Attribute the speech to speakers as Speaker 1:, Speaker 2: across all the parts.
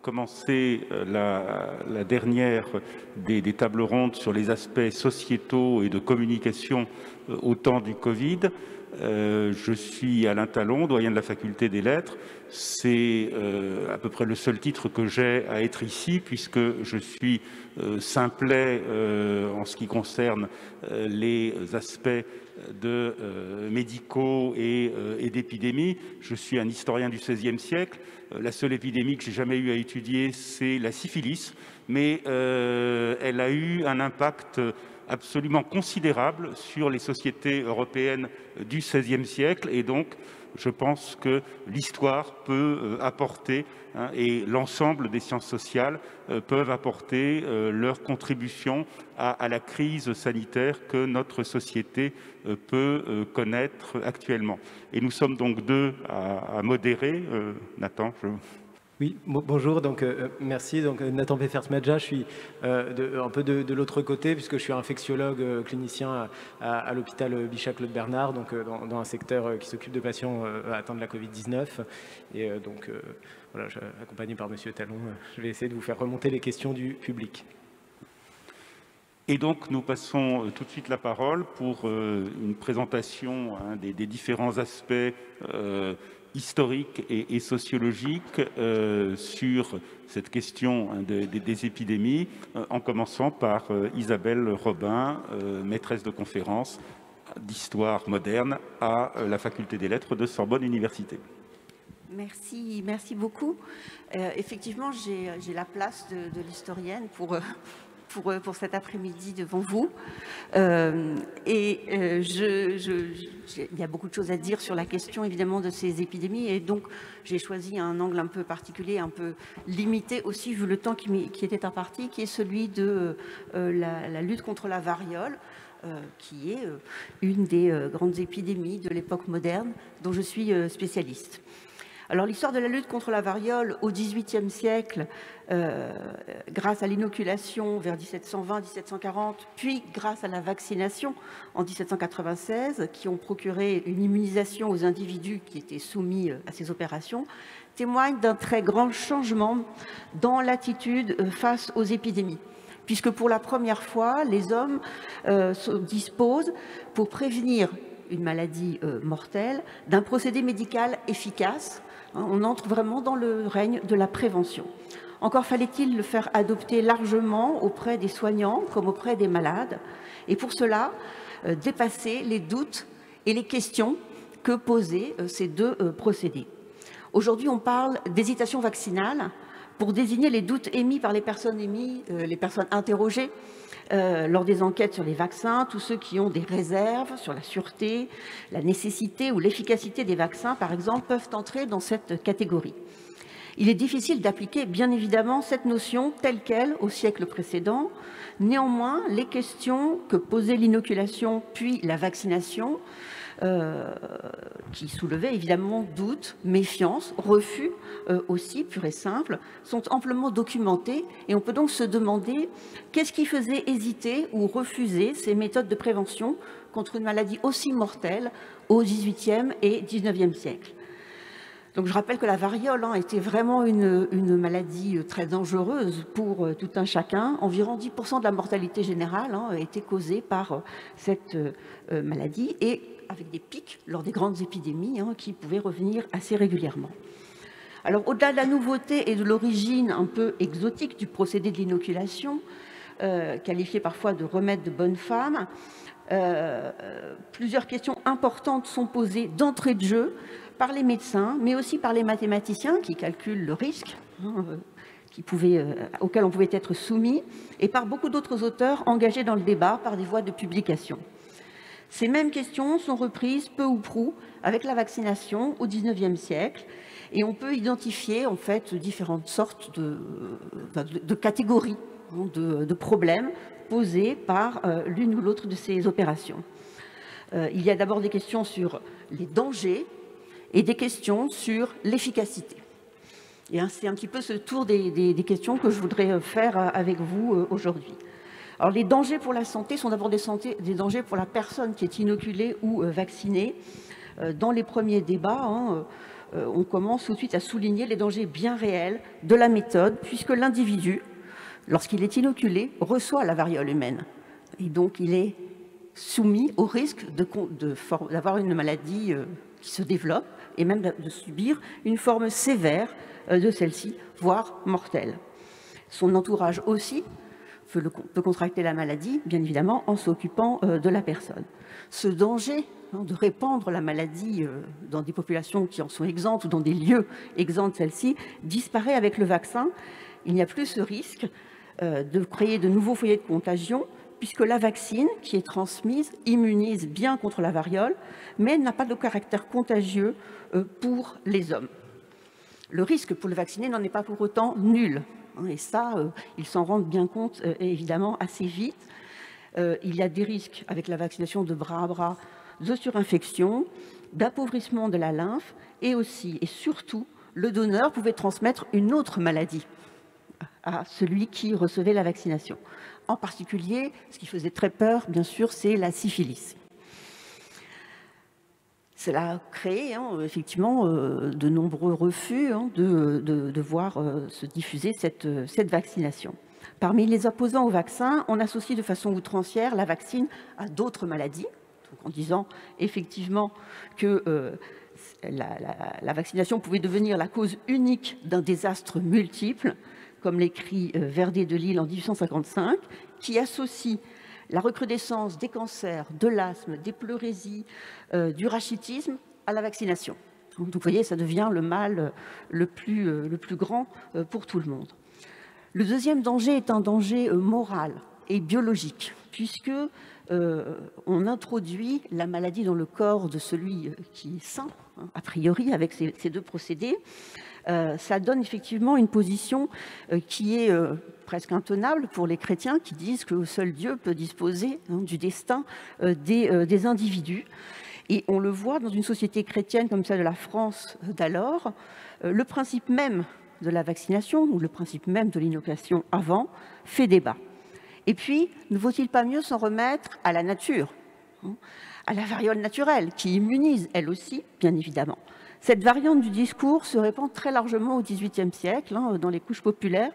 Speaker 1: commencé la dernière des tables rondes sur les aspects sociétaux et de communication au temps du Covid. Je suis Alain Talon, doyen de la faculté des lettres. C'est à peu près le seul titre que j'ai à être ici, puisque je suis simplet en ce qui concerne les aspects médicaux et d'épidémie. Je suis un historien du XVIe siècle. La seule épidémie que j'ai jamais eu à étudier, c'est la syphilis, mais elle a eu un impact absolument considérable sur les sociétés européennes du XVIe siècle, et donc je pense que l'histoire peut apporter, et l'ensemble des sciences sociales peuvent apporter leur contribution à la crise sanitaire que notre société peut connaître actuellement. Et nous sommes donc deux à modérer. Nathan,
Speaker 2: Oui, bonjour, donc merci. Donc Nathan Peffers-Madja, je suis un peu de l'autre côté puisque je suis infectiologue clinicien à l'hôpital Bichat-Claude Bernard, donc dans un secteur qui s'occupe de patients atteints de la Covid-19. Et donc voilà, accompagné par Monsieur Talon, je vais essayer de vous faire remonter les questions du public.
Speaker 1: Et donc nous passons tout de suite la parole pour une présentation des différents aspects historique et sociologique sur cette question des épidémies, en commençant par Isabelle Robin, maîtresse de conférence d'histoire moderne à la faculté des lettres de Sorbonne Université.
Speaker 3: Merci beaucoup. Effectivement, j'ai la place de l'historienne pour cet après-midi devant vous. Il y a beaucoup de choses à dire sur la question, évidemment, de ces épidémies. Et donc, j'ai choisi un angle un peu particulier, un peu limité aussi, vu le temps qui était imparti, qui est celui de la lutte contre la variole, qui est une des grandes épidémies de l'époque moderne, dont je suis spécialiste. Alors l'histoire de la lutte contre la variole au XVIIIe siècle, grâce à l'inoculation vers 1720-1740, puis grâce à la vaccination en 1796, qui ont procuré une immunisation aux individus qui étaient soumis à ces opérations, témoigne d'un très grand changement dans l'attitude face aux épidémies. Puisque pour la première fois, les hommes disposent, pour prévenir une maladie mortelle, d'un procédé médical efficace. On entre vraiment dans le règne de la prévention. Encore fallait-il le faire adopter largement auprès des soignants comme auprès des malades. Et pour cela, dépasser les doutes et les questions que posaient ces deux procédés. Aujourd'hui, on parle d'hésitation vaccinale pour désigner les doutes émis par les personnes interrogées lors des enquêtes sur les vaccins, tous ceux qui ont des réserves sur la sûreté, la nécessité ou l'efficacité des vaccins, par exemple, peuvent entrer dans cette catégorie. Il est difficile d'appliquer, bien évidemment, cette notion telle qu'elle au siècle précédent. Néanmoins, les questions que posait l'inoculation puis la vaccination, qui soulevaient évidemment doutes, méfiance, refus aussi, pur et simple, sont amplement documentées et on peut donc se demander qu'est-ce qui faisait hésiter ou refuser ces méthodes de prévention contre une maladie aussi mortelle au XVIIIe et XIXe siècle. Donc je rappelle que la variole était vraiment une maladie très dangereuse pour tout un chacun. Environ 10% de la mortalité générale était causée par cette maladie et avec des pics lors des grandes épidémies qui pouvaient revenir assez régulièrement. Alors au-delà de la nouveauté et de l'origine un peu exotique du procédé de l'inoculation, qualifié parfois de remède de bonne femme, plusieurs questions importantes sont posées d'entrée de jeu par les médecins, mais aussi par les mathématiciens qui calculent le risque auquel on pouvait être soumis, et par beaucoup d'autres auteurs engagés dans le débat par des voies de publication. Ces mêmes questions sont reprises peu ou prou avec la vaccination au XIXe siècle, et on peut identifier en fait différentes sortes de catégories de problèmes posés par l'une ou l'autre de ces opérations. Il y a d'abord des questions sur les dangers et des questions sur l'efficacité. Et c'est un petit peu ce tour des questions que je voudrais faire avec vous aujourd'hui. Alors les dangers pour la santé sont d'abord des dangers pour la personne qui est inoculée ou vaccinée. Dans les premiers débats, on commence tout de suite à souligner les dangers bien réels de la méthode, puisque l'individu, lorsqu'il est inoculé, reçoit la variole humaine. Et donc, il est soumis au risque d'avoir une maladie qui se développe et même de subir une forme sévère de celle-ci, voire mortelle. Son entourage aussi peut contracter la maladie, bien évidemment, en s'occupant de la personne. Ce danger de répandre la maladie dans des populations qui en sont exemptes ou dans des lieux exempts de celle-ci disparaît avec le vaccin. Il n'y a plus ce risque de créer de nouveaux foyers de contagion, puisque la vaccine qui est transmise immunise bien contre la variole, mais n'a pas de caractère contagieux pour les hommes. Le risque pour le vacciné n'en est pas pour autant nul. Et ça, ils s'en rendent bien compte, évidemment, assez vite. Il y a des risques avec la vaccination de bras à bras, de surinfection, d'appauvrissement de la lymphe, et aussi, et surtout, le donneur pouvait transmettre une autre maladie à celui qui recevait la vaccination. En particulier, ce qui faisait très peur, bien sûr, c'est la syphilis. Cela a créé effectivement de nombreux refus de voir se diffuser cette vaccination. Parmi les opposants au vaccin, on associe de façon outrancière la vaccine à d'autres maladies, donc en disant effectivement que la vaccination pouvait devenir la cause unique d'un désastre multiple, comme l'écrit Verdet de Lille en 1855, qui associe la recrudescence des cancers, de l'asthme, des pleurésies, du rachitisme à la vaccination. Donc vous voyez, ça devient le mal le plus grand pour tout le monde. Le deuxième danger est un danger moral et biologique, puisque on introduit la maladie dans le corps de celui qui est sain, a priori, avec ces deux procédés. Ça donne effectivement une position qui est presque intenable pour les chrétiens qui disent que seul Dieu peut disposer du destin des individus. Et on le voit dans une société chrétienne comme celle de la France d'alors, le principe même de la vaccination ou le principe même de l'inoculation avant fait débat. Et puis, ne vaut-il pas mieux s'en remettre à la nature, à la variole naturelle qui immunise elle aussi, bien évidemment. Cette variante du discours se répand très largement au XVIIIe siècle, dans les couches populaires,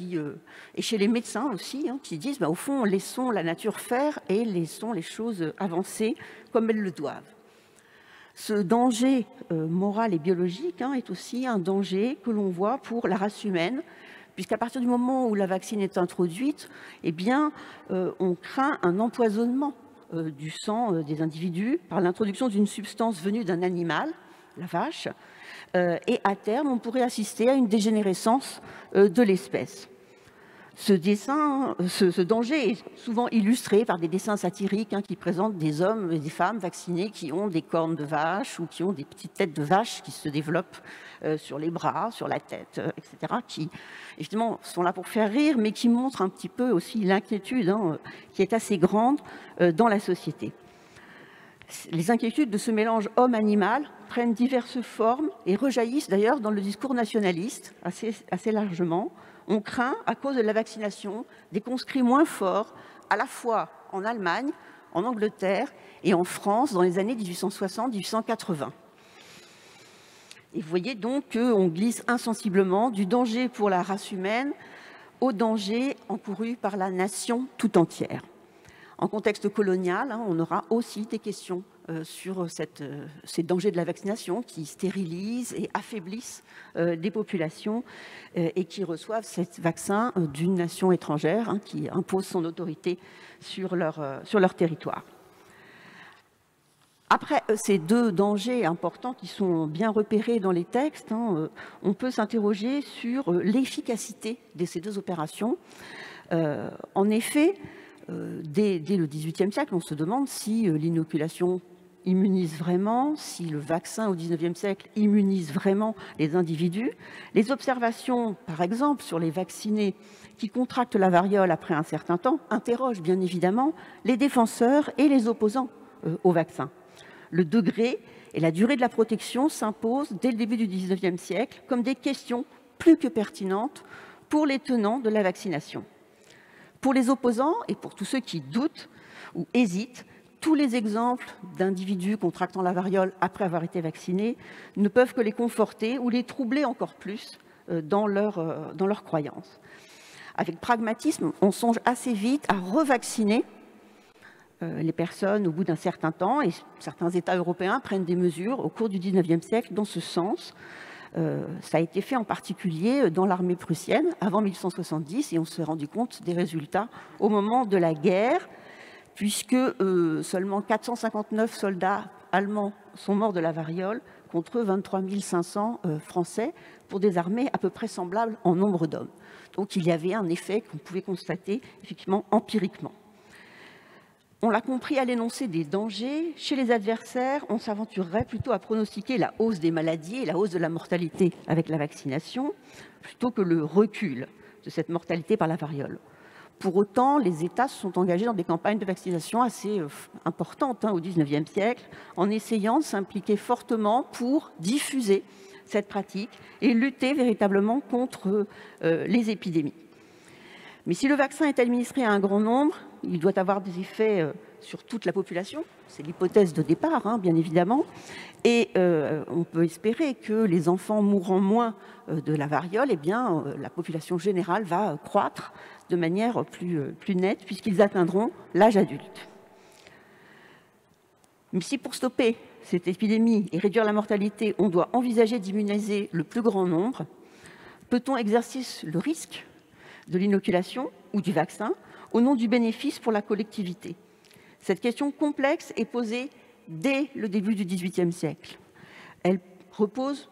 Speaker 3: et chez les médecins aussi, qui disent au fond, laissons la nature faire et laissons les choses avancer comme elles le doivent. Ce danger moral et biologique est aussi un danger que l'on voit pour la race humaine, puisqu'à partir du moment où la vaccine est introduite, on craint un empoisonnement du sang des individus par l'introduction d'une substance venue d'un animal, la vache, et à terme, on pourrait assister à une dégénérescence de l'espèce. Ce danger est souvent illustré par des dessins satiriques qui présentent des hommes et des femmes vaccinés qui ont des cornes de vache ou qui ont des petites têtes de vache qui se développent sur les bras, sur la tête, etc., qui, évidemment, sont là pour faire rire, mais qui montrent un petit peu aussi l'inquiétude qui est assez grande dans la société. Les inquiétudes de ce mélange homme-animal prennent diverses formes et rejaillissent d'ailleurs dans le discours nationaliste assez largement. On craint, à cause de la vaccination, des conscrits moins forts, à la fois en Allemagne, en Angleterre et en France dans les années 1860-1880. Et vous voyez donc qu'on glisse insensiblement du danger pour la race humaine au danger encouru par la nation tout entière. En contexte colonial, on aura aussi des questions sur ces dangers de la vaccination qui stérilisent et affaiblissent des populations et qui reçoivent ces vaccins d'une nation étrangère qui impose son autorité sur leur territoire. Après ces deux dangers importants qui sont bien repérés dans les textes, on peut s'interroger sur l'efficacité de ces deux opérations. En effet, dès le XVIIIe siècle, on se demande si l'inoculation immunise vraiment, si le vaccin au XIXe siècle immunise vraiment les individus. Les observations, par exemple, sur les vaccinés qui contractent la variole après un certain temps, interrogent bien évidemment les défenseurs et les opposants au vaccin. Le degré et la durée de la protection s'imposent dès le début du XIXe siècle comme des questions plus que pertinentes pour les tenants de la vaccination. Pour les opposants et pour tous ceux qui doutent ou hésitent, tous les exemples d'individus contractant la variole après avoir été vaccinés ne peuvent que les conforter ou les troubler encore plus dans leur croyance. Avec pragmatisme, on songe assez vite à revacciner les personnes au bout d'un certain temps, et certains États européens prennent des mesures au cours du XIXe siècle dans ce sens. Ça a été fait en particulier dans l'armée prussienne avant 1870, et on s'est rendu compte des résultats au moment de la guerre, puisque seulement 459 soldats allemands sont morts de la variole contre 23 500 Français, pour des armées à peu près semblables en nombre d'hommes. Donc il y avait un effet qu'on pouvait constater effectivement empiriquement. On l'a compris à l'énoncé des dangers. Chez les adversaires, on s'aventurerait plutôt à pronostiquer la hausse des maladies et la hausse de la mortalité avec la vaccination, plutôt que le recul de cette mortalité par la variole. Pour autant, les États se sont engagés dans des campagnes de vaccination assez importantes au XIXe siècle, en essayant de s'impliquer fortement pour diffuser cette pratique et lutter véritablement contre les épidémies. Mais si le vaccin est administré à un grand nombre, il doit avoir des effets sur toute la population. C'est l'hypothèse de départ, bien évidemment. Et on peut espérer que les enfants mourant moins de la variole, eh bien, la population générale va croître de manière plus nette, puisqu'ils atteindront l'âge adulte. Mais si pour stopper cette épidémie et réduire la mortalité, on doit envisager d'immuniser le plus grand nombre, peut-on exercer le risque de l'inoculation ou du vaccin au nom du bénéfice pour la collectivité? Cette question complexe est posée dès le début du XVIIIe siècle. Elle oppose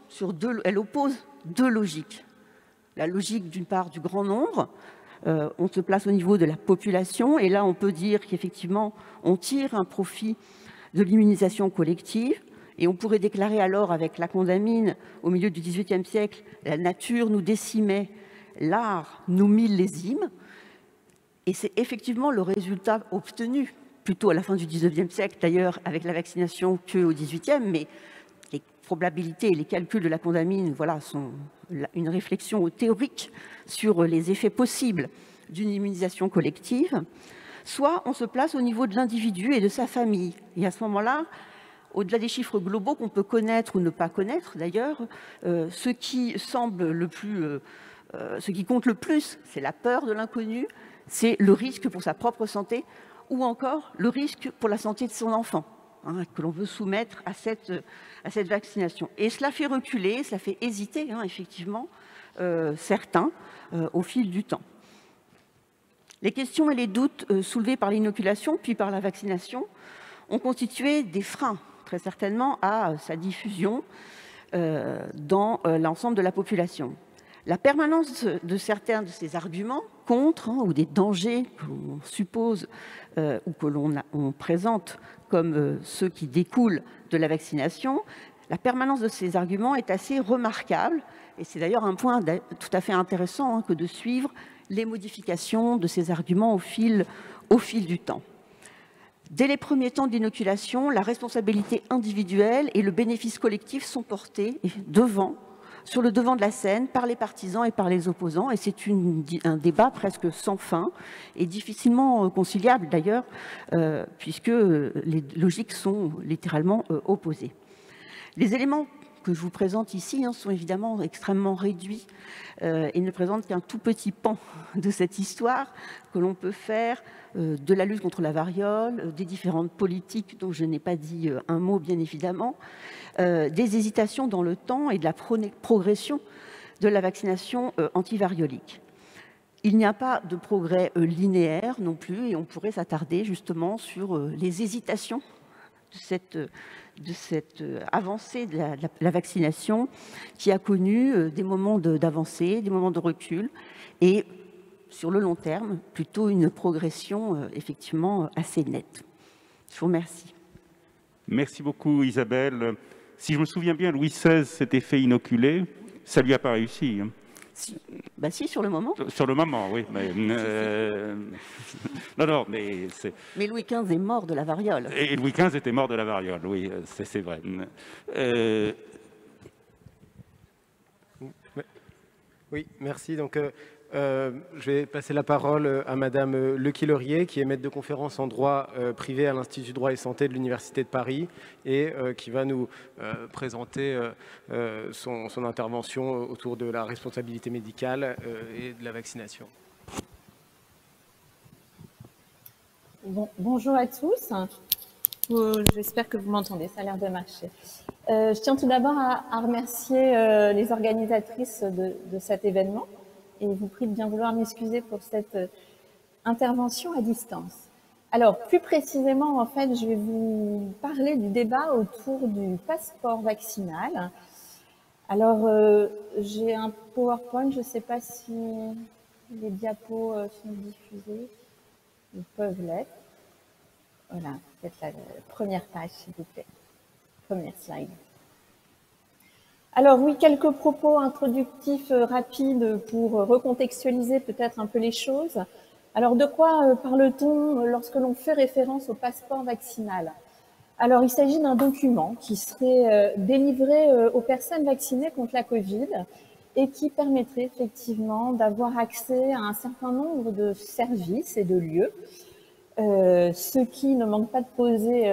Speaker 3: deux logiques. La logique, d'une part, du grand nombre. On se place au niveau de la population, et là, on peut dire qu'effectivement, on tire un profit de l'immunisation collective, et on pourrait déclarer alors, avec la condamine, au milieu du XVIIIe siècle, la nature nous décimait, l'art nous millésime. Et c'est effectivement le résultat obtenu, plutôt à la fin du XIXe siècle d'ailleurs, avec la vaccination qu'au XVIIIe, mais les probabilités et les calculs de la condamine sont une réflexion théorique sur les effets possibles d'une immunisation collective. Soit on se place au niveau de l'individu et de sa famille. Et à ce moment-là, au-delà des chiffres globaux qu'on peut connaître ou ne pas connaître d'ailleurs, ce qui compte le plus, c'est la peur de l'inconnu, c'est le risque pour sa propre santé ou encore le risque pour la santé de son enfant, que l'on veut soumettre à cette vaccination. Et cela fait reculer, cela fait hésiter, effectivement, certains au fil du temps. Les questions et les doutes soulevés par l'inoculation puis par la vaccination ont constitué des freins, très certainement, à sa diffusion dans l'ensemble de la population. La permanence de certains de ces arguments contre ou des dangers que l'on suppose ou que l'on présente comme ceux qui découlent de la vaccination, la permanence de ces arguments est assez remarquable, et c'est d'ailleurs un point tout à fait intéressant que de suivre les modifications de ces arguments au fil du temps. Dès les premiers temps d'inoculation, la responsabilité individuelle et le bénéfice collectif sont portés sur le devant de la scène par les partisans et par les opposants, et c'est un débat presque sans fin et difficilement conciliable d'ailleurs, puisque les logiques sont littéralement opposées. Les éléments que je vous présente ici sont évidemment extrêmement réduits et ne présentent qu'un tout petit pan de cette histoire que l'on peut faire de la lutte contre la variole, des différentes politiques dont je n'ai pas dit un mot bien évidemment, des hésitations dans le temps et de la progression de la vaccination antivariolique. Il n'y a pas de progrès linéaire non plus, et on pourrait s'attarder justement sur les hésitations de cette avancée de la vaccination qui a connu des moments d'avancée, des moments de recul, et sur le long terme, plutôt une progression effectivement assez nette. Je vous remercie.
Speaker 1: Merci beaucoup Isabelle. Si je me souviens bien, Louis XVI s'était fait inoculer, ça lui a pas réussi.
Speaker 3: Si, sur le moment.
Speaker 1: Sur le moment, oui. Mais, non, mais c'est...
Speaker 3: Mais Louis XV est mort de la variole.
Speaker 1: Et Louis XV était mort de la variole, oui, c'est vrai.
Speaker 2: Oui, merci. Donc, Je vais passer la parole à Madame Lequy-Laurier, qui est maître de conférence en droit privé à l'Institut droit et santé de l'Université de Paris et qui va nous présenter son intervention autour de la responsabilité médicale et de la vaccination.
Speaker 4: Bonjour à tous. J'espère que vous m'entendez, ça a l'air de marcher. Je tiens tout d'abord à remercier les organisatrices de cet événement et vous prie de bien vouloir m'excuser pour cette intervention à distance. Alors, plus précisément, en fait, je vais vous parler du débat autour du passeport vaccinal. Alors, j'ai un PowerPoint, je ne sais pas si les diapos sont diffusés. Ils peuvent l'être. Voilà, peut-être la première page, s'il vous plaît. Première slide. Alors oui, quelques propos introductifs rapides pour recontextualiser peut-être un peu les choses. Alors de quoi parle-t-on lorsque l'on fait référence au passeport vaccinal? Alors il s'agit d'un document qui serait délivré aux personnes vaccinées contre la Covid et qui permettrait effectivement d'avoir accès à un certain nombre de services et de lieux, ce qui ne manque pas de poser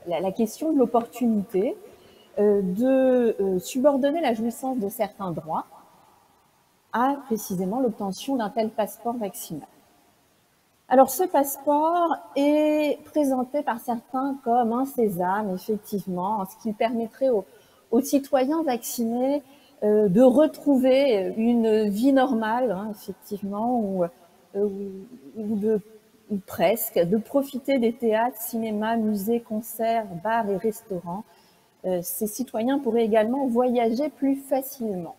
Speaker 4: la question de l'opportunité de subordonner la jouissance de certains droits à précisément l'obtention d'un tel passeport vaccinal. Alors ce passeport est présenté par certains comme un sésame, effectivement, en ce qui permettrait aux citoyens vaccinés de retrouver une vie normale, hein, effectivement, ou presque, de profiter des théâtres, cinémas, musées, concerts, bars et restaurants. Ces citoyens pourraient également voyager plus facilement.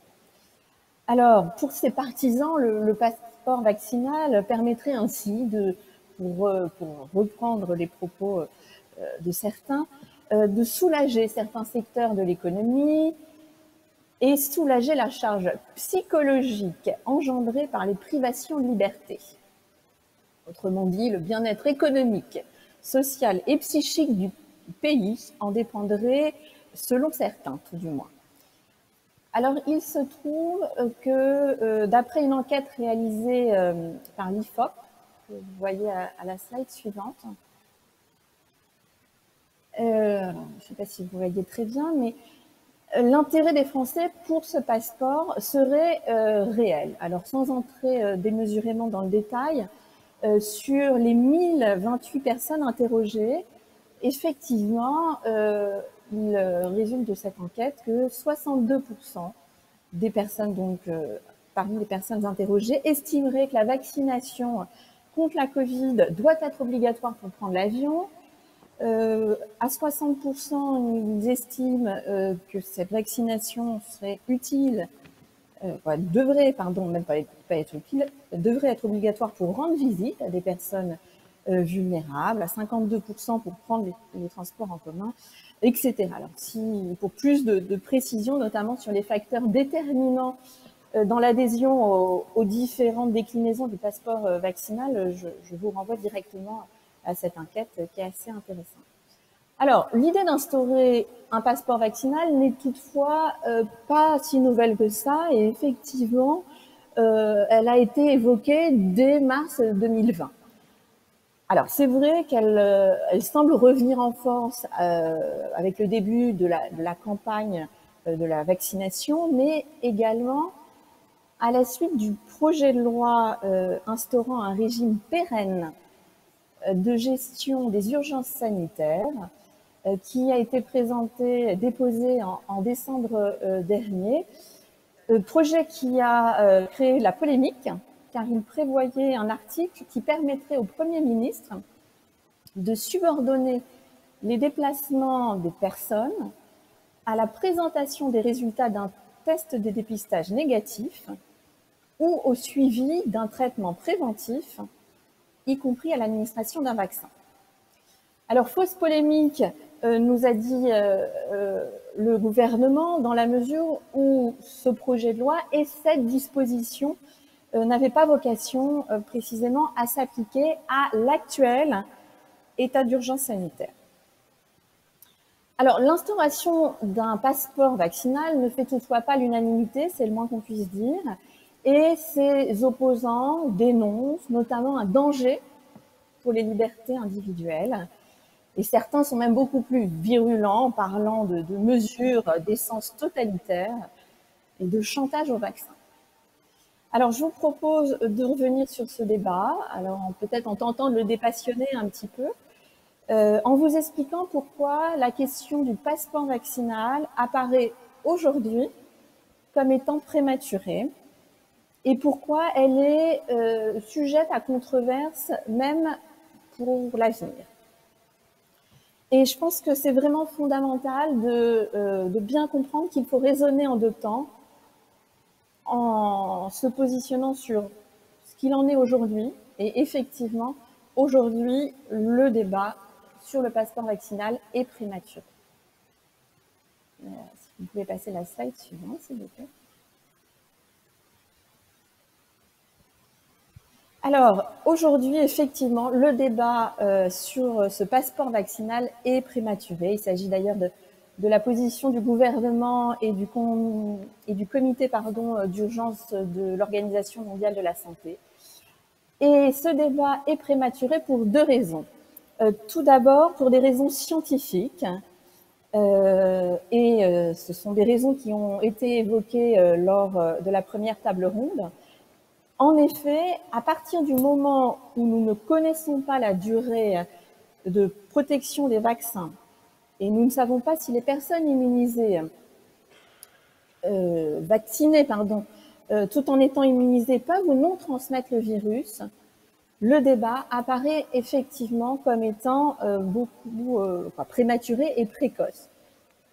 Speaker 4: Alors, pour ces partisans, le passeport vaccinal permettrait ainsi, pour reprendre les propos de certains, de soulager certains secteurs de l'économie et soulager la charge psychologique engendrée par les privations de liberté. Autrement dit, le bien-être économique, social et psychique du pays en dépendrait, selon certains tout du moins. Alors, il se trouve que, d'après une enquête réalisée par l'IFOP, que vous voyez à la slide suivante, je ne sais pas si vous voyez très bien, mais l'intérêt des Français pour ce passeport serait réel. Alors, sans entrer démesurément dans le détail, sur les 1028 personnes interrogées, effectivement, il résulte de cette enquête que 62% des personnes, donc parmi les personnes interrogées, estimeraient que la vaccination contre la Covid doit être obligatoire pour prendre l'avion. À 60%, ils estiment que cette vaccination serait utile, devrait être obligatoire pour rendre visite à des personnes vulnérables, à 52% pour prendre les transports en commun, etc. Alors, pour plus de précision, notamment sur les facteurs déterminants dans l'adhésion aux différentes déclinaisons du passeport vaccinal, je vous renvoie directement à cette enquête qui est assez intéressante. Alors, l'idée d'instaurer un passeport vaccinal n'est toutefois pas si nouvelle que ça, et effectivement, elle a été évoquée dès mars 2020. Alors, c'est vrai qu'elle semble revenir en force avec le début de la campagne de la vaccination, mais également à la suite du projet de loi instaurant un régime pérenne de gestion des urgences sanitaires qui a été déposé en décembre dernier. Projet qui a créé la polémique, car il prévoyait un article qui permettrait au Premier ministre de subordonner les déplacements des personnes à la présentation des résultats d'un test de dépistage négatif ou au suivi d'un traitement préventif, y compris à l'administration d'un vaccin. Alors, fausse polémique, nous a dit le gouvernement, dans la mesure où ce projet de loi et cette disposition n'avaient pas vocation précisément à s'appliquer à l'actuel état d'urgence sanitaire. Alors, l'instauration d'un passeport vaccinal ne fait toutefois pas l'unanimité, c'est le moins qu'on puisse dire, Et ces opposants dénoncent notamment un danger pour les libertés individuelles. Et certains sont même beaucoup plus virulents en parlant de mesures d'essence totalitaire et de chantage au vaccin. Alors, je vous propose de revenir sur ce débat, alors peut-être en tentant de le dépassionner un petit peu, en vous expliquant pourquoi la question du passeport vaccinal apparaît aujourd'hui comme étant prématurée et pourquoi elle est sujette à controverse même pour l'avenir. Et je pense que c'est vraiment fondamental de bien comprendre qu'il faut raisonner en deux temps, en se positionnant sur ce qu'il en est aujourd'hui. Et effectivement, aujourd'hui, le débat sur le passeport vaccinal est prématuré. Si vous pouvez passer la slide suivante, s'il vous plaît. Alors, aujourd'hui, effectivement, le débat sur ce passeport vaccinal est prématuré. Il s'agit d'ailleurs de la position du gouvernement et du comité d'urgence de l'Organisation mondiale de la santé. Et ce débat est prématuré pour deux raisons. Tout d'abord, pour des raisons scientifiques. Ce sont des raisons qui ont été évoquées lors de la première table ronde. En effet, à partir du moment où nous ne connaissons pas la durée de protection des vaccins et nous ne savons pas si les personnes immunisées, vaccinées, tout en étant immunisées, peuvent ou non transmettre le virus, le débat apparaît effectivement comme étant beaucoup prématuré et précoce.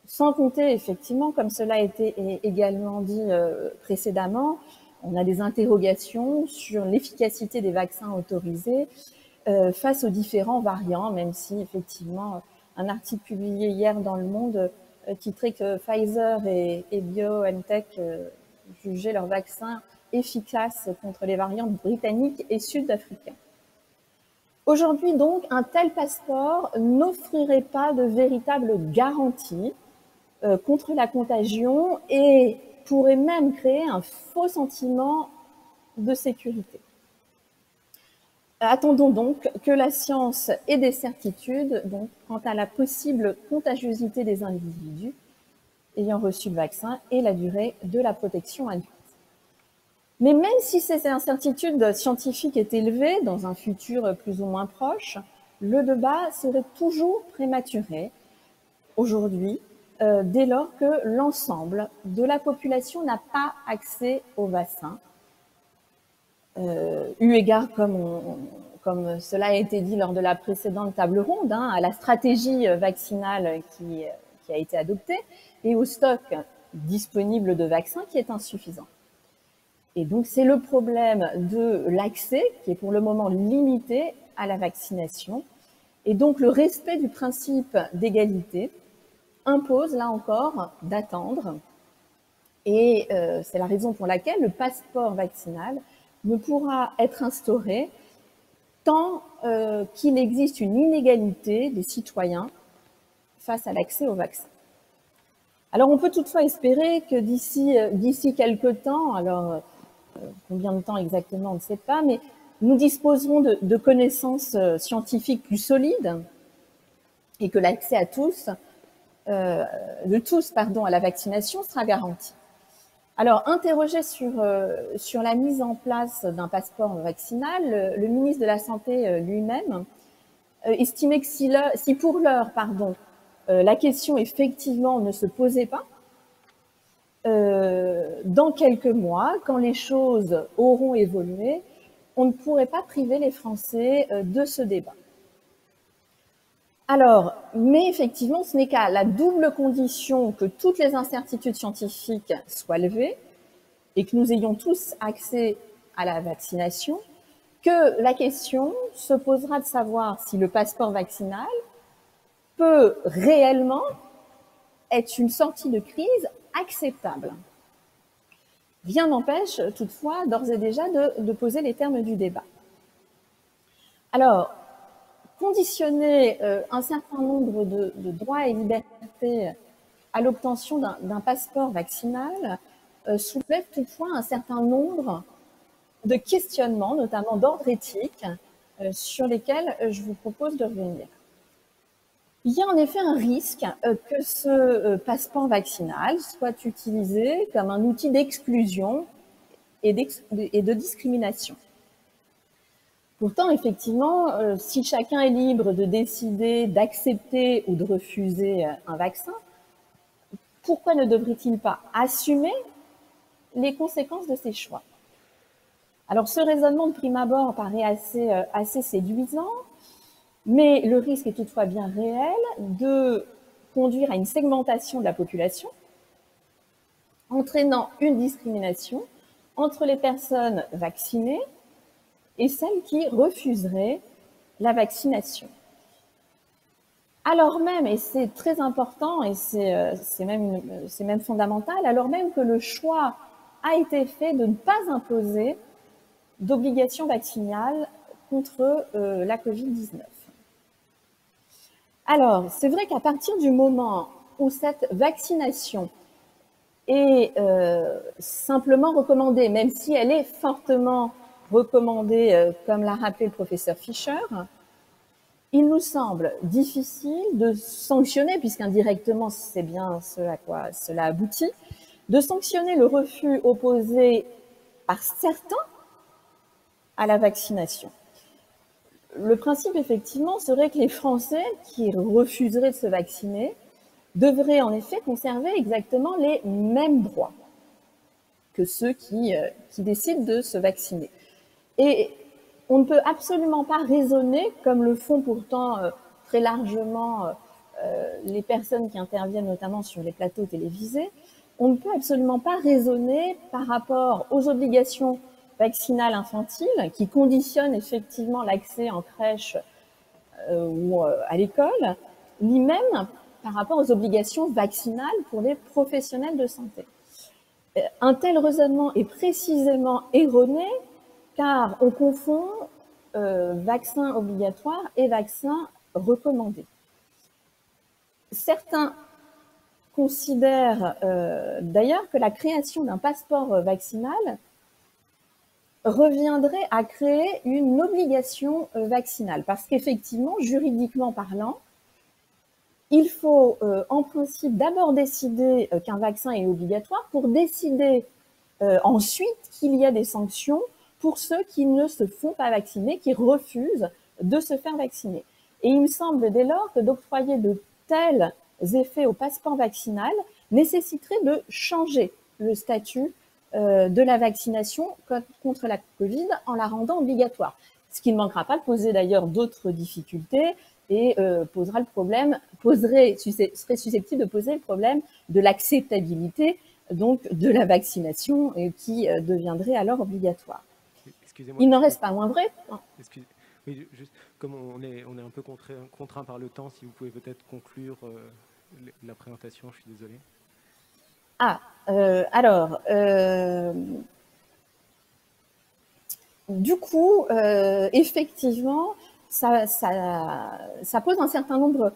Speaker 4: Sans compter effectivement, comme cela a été également dit précédemment, on a des interrogations sur l'efficacité des vaccins autorisés face aux différents variants, même si effectivement un article publié hier dans Le Monde titrait que Pfizer et BioNTech jugeaient leurs vaccins efficaces contre les variants britanniques et sud-africains. Aujourd'hui donc, un tel passeport n'offrirait pas de véritable garantie contre la contagion et pourrait même créer un faux sentiment de sécurité. Attendons donc que la science ait des certitudes quant à la possible contagiosité des individus ayant reçu le vaccin et la durée de la protection induite. Mais même si ces incertitudes scientifiques est élevée dans un futur plus ou moins proche, le débat serait toujours prématuré aujourd'hui, dès lors que l'ensemble de la population n'a pas accès au vaccin, eu égard, comme cela a été dit lors de la précédente table ronde, à la stratégie vaccinale qui a été adoptée et au stock disponible de vaccins qui est insuffisant. Et donc, c'est le problème de l'accès qui est pour le moment limité à la vaccination. Et donc, le respect du principe d'égalité impose, là encore, d'attendre. Et c'est la raison pour laquelle le passeport vaccinal ne pourra être instauré tant qu'il existe une inégalité des citoyens face à l'accès au vaccin. Alors, on peut toutefois espérer que d'ici quelques temps, alors combien de temps exactement, on ne sait pas, mais nous disposerons de connaissances scientifiques plus solides et que l'accès à tous, à la vaccination sera garanti. Alors, interrogé sur la mise en place d'un passeport vaccinal, le ministre de la Santé lui-même estimait que si pour l'heure, la question effectivement ne se posait pas, dans quelques mois, quand les choses auront évolué, on ne pourrait pas priver les Français de ce débat. Alors, mais effectivement, ce n'est qu'à la double condition que toutes les incertitudes scientifiques soient levées et que nous ayons tous accès à la vaccination, que la question se posera de savoir si le passeport vaccinal peut réellement être une sortie de crise acceptable. Rien n'empêche toutefois d'ores et déjà de poser les termes du débat. Alors, conditionner un certain nombre de droits et libertés à l'obtention d'un passeport vaccinal soulève toutefois un certain nombre de questionnements, notamment d'ordre éthique, sur lesquels je vous propose de revenir. Il y a en effet un risque que ce passeport vaccinal soit utilisé comme un outil d'exclusion et de discrimination. Pourtant, effectivement, si chacun est libre de décider d'accepter ou de refuser un vaccin, pourquoi ne devrait-il pas assumer les conséquences de ses choix? Alors, ce raisonnement de prime abord paraît assez séduisant, mais le risque est toutefois bien réel de conduire à une segmentation de la population, entraînant une discrimination entre les personnes vaccinées et celles qui refuseraient la vaccination. Alors même, et c'est très important et c'est même fondamental, alors même que le choix a été fait de ne pas imposer d'obligation vaccinale contre la Covid-19. Alors, c'est vrai qu'à partir du moment où cette vaccination est simplement recommandée, même si elle est fortement recommandée, comme l'a rappelé le professeur Fischer, il nous semble difficile de sanctionner, puisqu'indirectement c'est bien ce à quoi cela aboutit, de sanctionner le refus opposé par certains à la vaccination. Le principe, effectivement, serait que les Français qui refuseraient de se vacciner devraient en effet conserver exactement les mêmes droits que ceux qui décident de se vacciner. Et on ne peut absolument pas raisonner, comme le font pourtant très largement les personnes qui interviennent notamment sur les plateaux télévisés, on ne peut absolument pas raisonner par rapport aux obligations vaccinale infantile qui conditionne effectivement l'accès en crèche ou à l'école, ni même par rapport aux obligations vaccinales pour les professionnels de santé. Un tel raisonnement est précisément erroné car on confond vaccin obligatoire et vaccin recommandé. Certains considèrent d'ailleurs que la création d'un passeport vaccinal reviendrait à créer une obligation vaccinale. Parce qu'effectivement, juridiquement parlant, il faut en principe d'abord décider qu'un vaccin est obligatoire pour décider ensuite qu'il y a des sanctions pour ceux qui ne se font pas vacciner, qui refusent de se faire vacciner. Et il me semble dès lors que d'octroyer de tels effets au passeport vaccinal nécessiterait de changer le statut de la vaccination contre la Covid en la rendant obligatoire. Ce qui ne manquera pas de poser d'ailleurs d'autres difficultés et serait susceptible de poser le problème de l'acceptabilité donc de la vaccination qui deviendrait alors obligatoire. Il n'en reste pas moins vrai.
Speaker 2: Oui, juste, comme on est un peu contraint par le temps, si vous pouvez peut-être conclure la présentation, je suis désolé.
Speaker 4: Du coup, effectivement, ça pose un certain nombre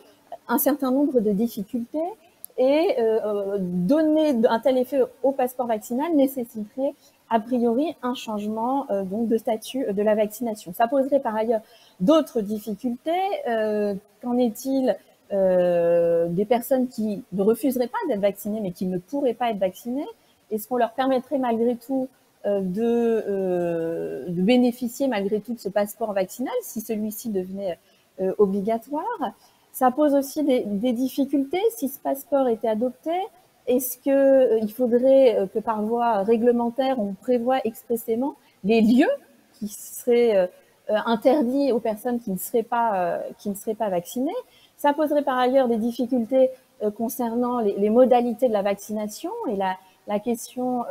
Speaker 4: de difficultés et donner un tel effet au passeport vaccinal nécessiterait a priori un changement donc de statut de la vaccination. Ça poserait par ailleurs d'autres difficultés. Qu'en est-il des personnes qui ne refuseraient pas d'être vaccinées mais qui ne pourraient pas être vaccinées? Est-ce qu'on leur permettrait malgré tout de bénéficier malgré tout de ce passeport vaccinal si celui-ci devenait obligatoire? Ça pose aussi des difficultés. Si ce passeport était adopté, est-ce qu'il faudrait que par voie réglementaire, on prévoit expressément les lieux qui seraient interdits aux personnes qui ne seraient pas vaccinées? Ça poserait par ailleurs des difficultés concernant les modalités de la vaccination et la question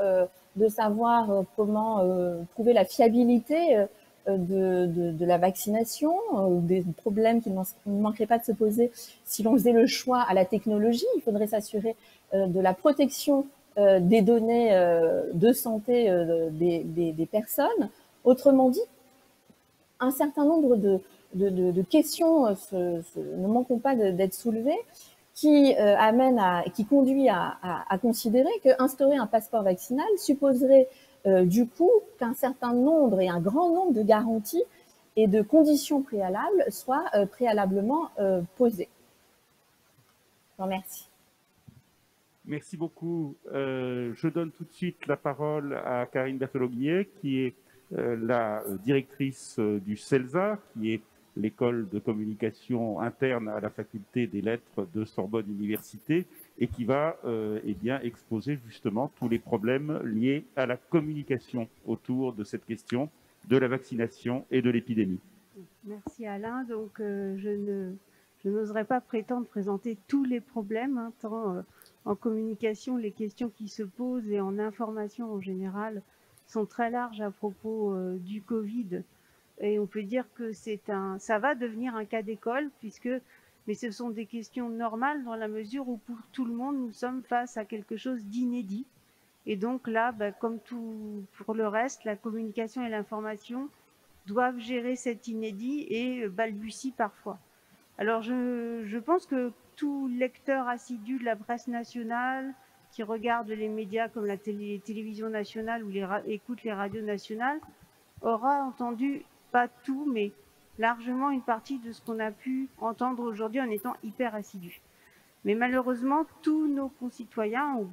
Speaker 4: de savoir comment prouver la fiabilité de la vaccination, des problèmes qui ne manqueraient pas de se poser si l'on faisait le choix à la technologie. Il faudrait s'assurer de la protection des données de santé des personnes. Autrement dit, un certain nombre de questions ne manqueront pas d'être soulevées qui conduit à considérer qu'instaurer un passeport vaccinal supposerait du coup qu'un certain nombre et un grand nombre de garanties et de conditions préalables soient préalablement posées. Je vous remercie.
Speaker 1: Merci beaucoup. Je donne tout de suite la parole à Karine Berthelot-Guillet, qui est la directrice du CELSA, qui est l'école de communication interne à la faculté des lettres de Sorbonne Université, et qui va exposer justement tous les problèmes liés à la communication autour de cette question de la vaccination et de l'épidémie.
Speaker 5: Merci Alain. Donc je n'oserais pas prétendre présenter tous les problèmes, hein, tant en communication, les questions qui se posent et en information en général sont très larges à propos du Covid. Et on peut dire que ça va devenir un cas d'école, mais ce sont des questions normales dans la mesure où pour tout le monde, nous sommes face à quelque chose d'inédit. Et donc là, comme tout pour le reste, la communication et l'information doivent gérer cet inédit et balbutient parfois. Alors je pense que tout lecteur assidu de la presse nationale, qui regarde les médias comme la télévision nationale ou écoute les radios nationales, aura entendu, pas tout, mais largement une partie de ce qu'on a pu entendre aujourd'hui en étant hyper assidu. Mais malheureusement, tous nos concitoyens, ou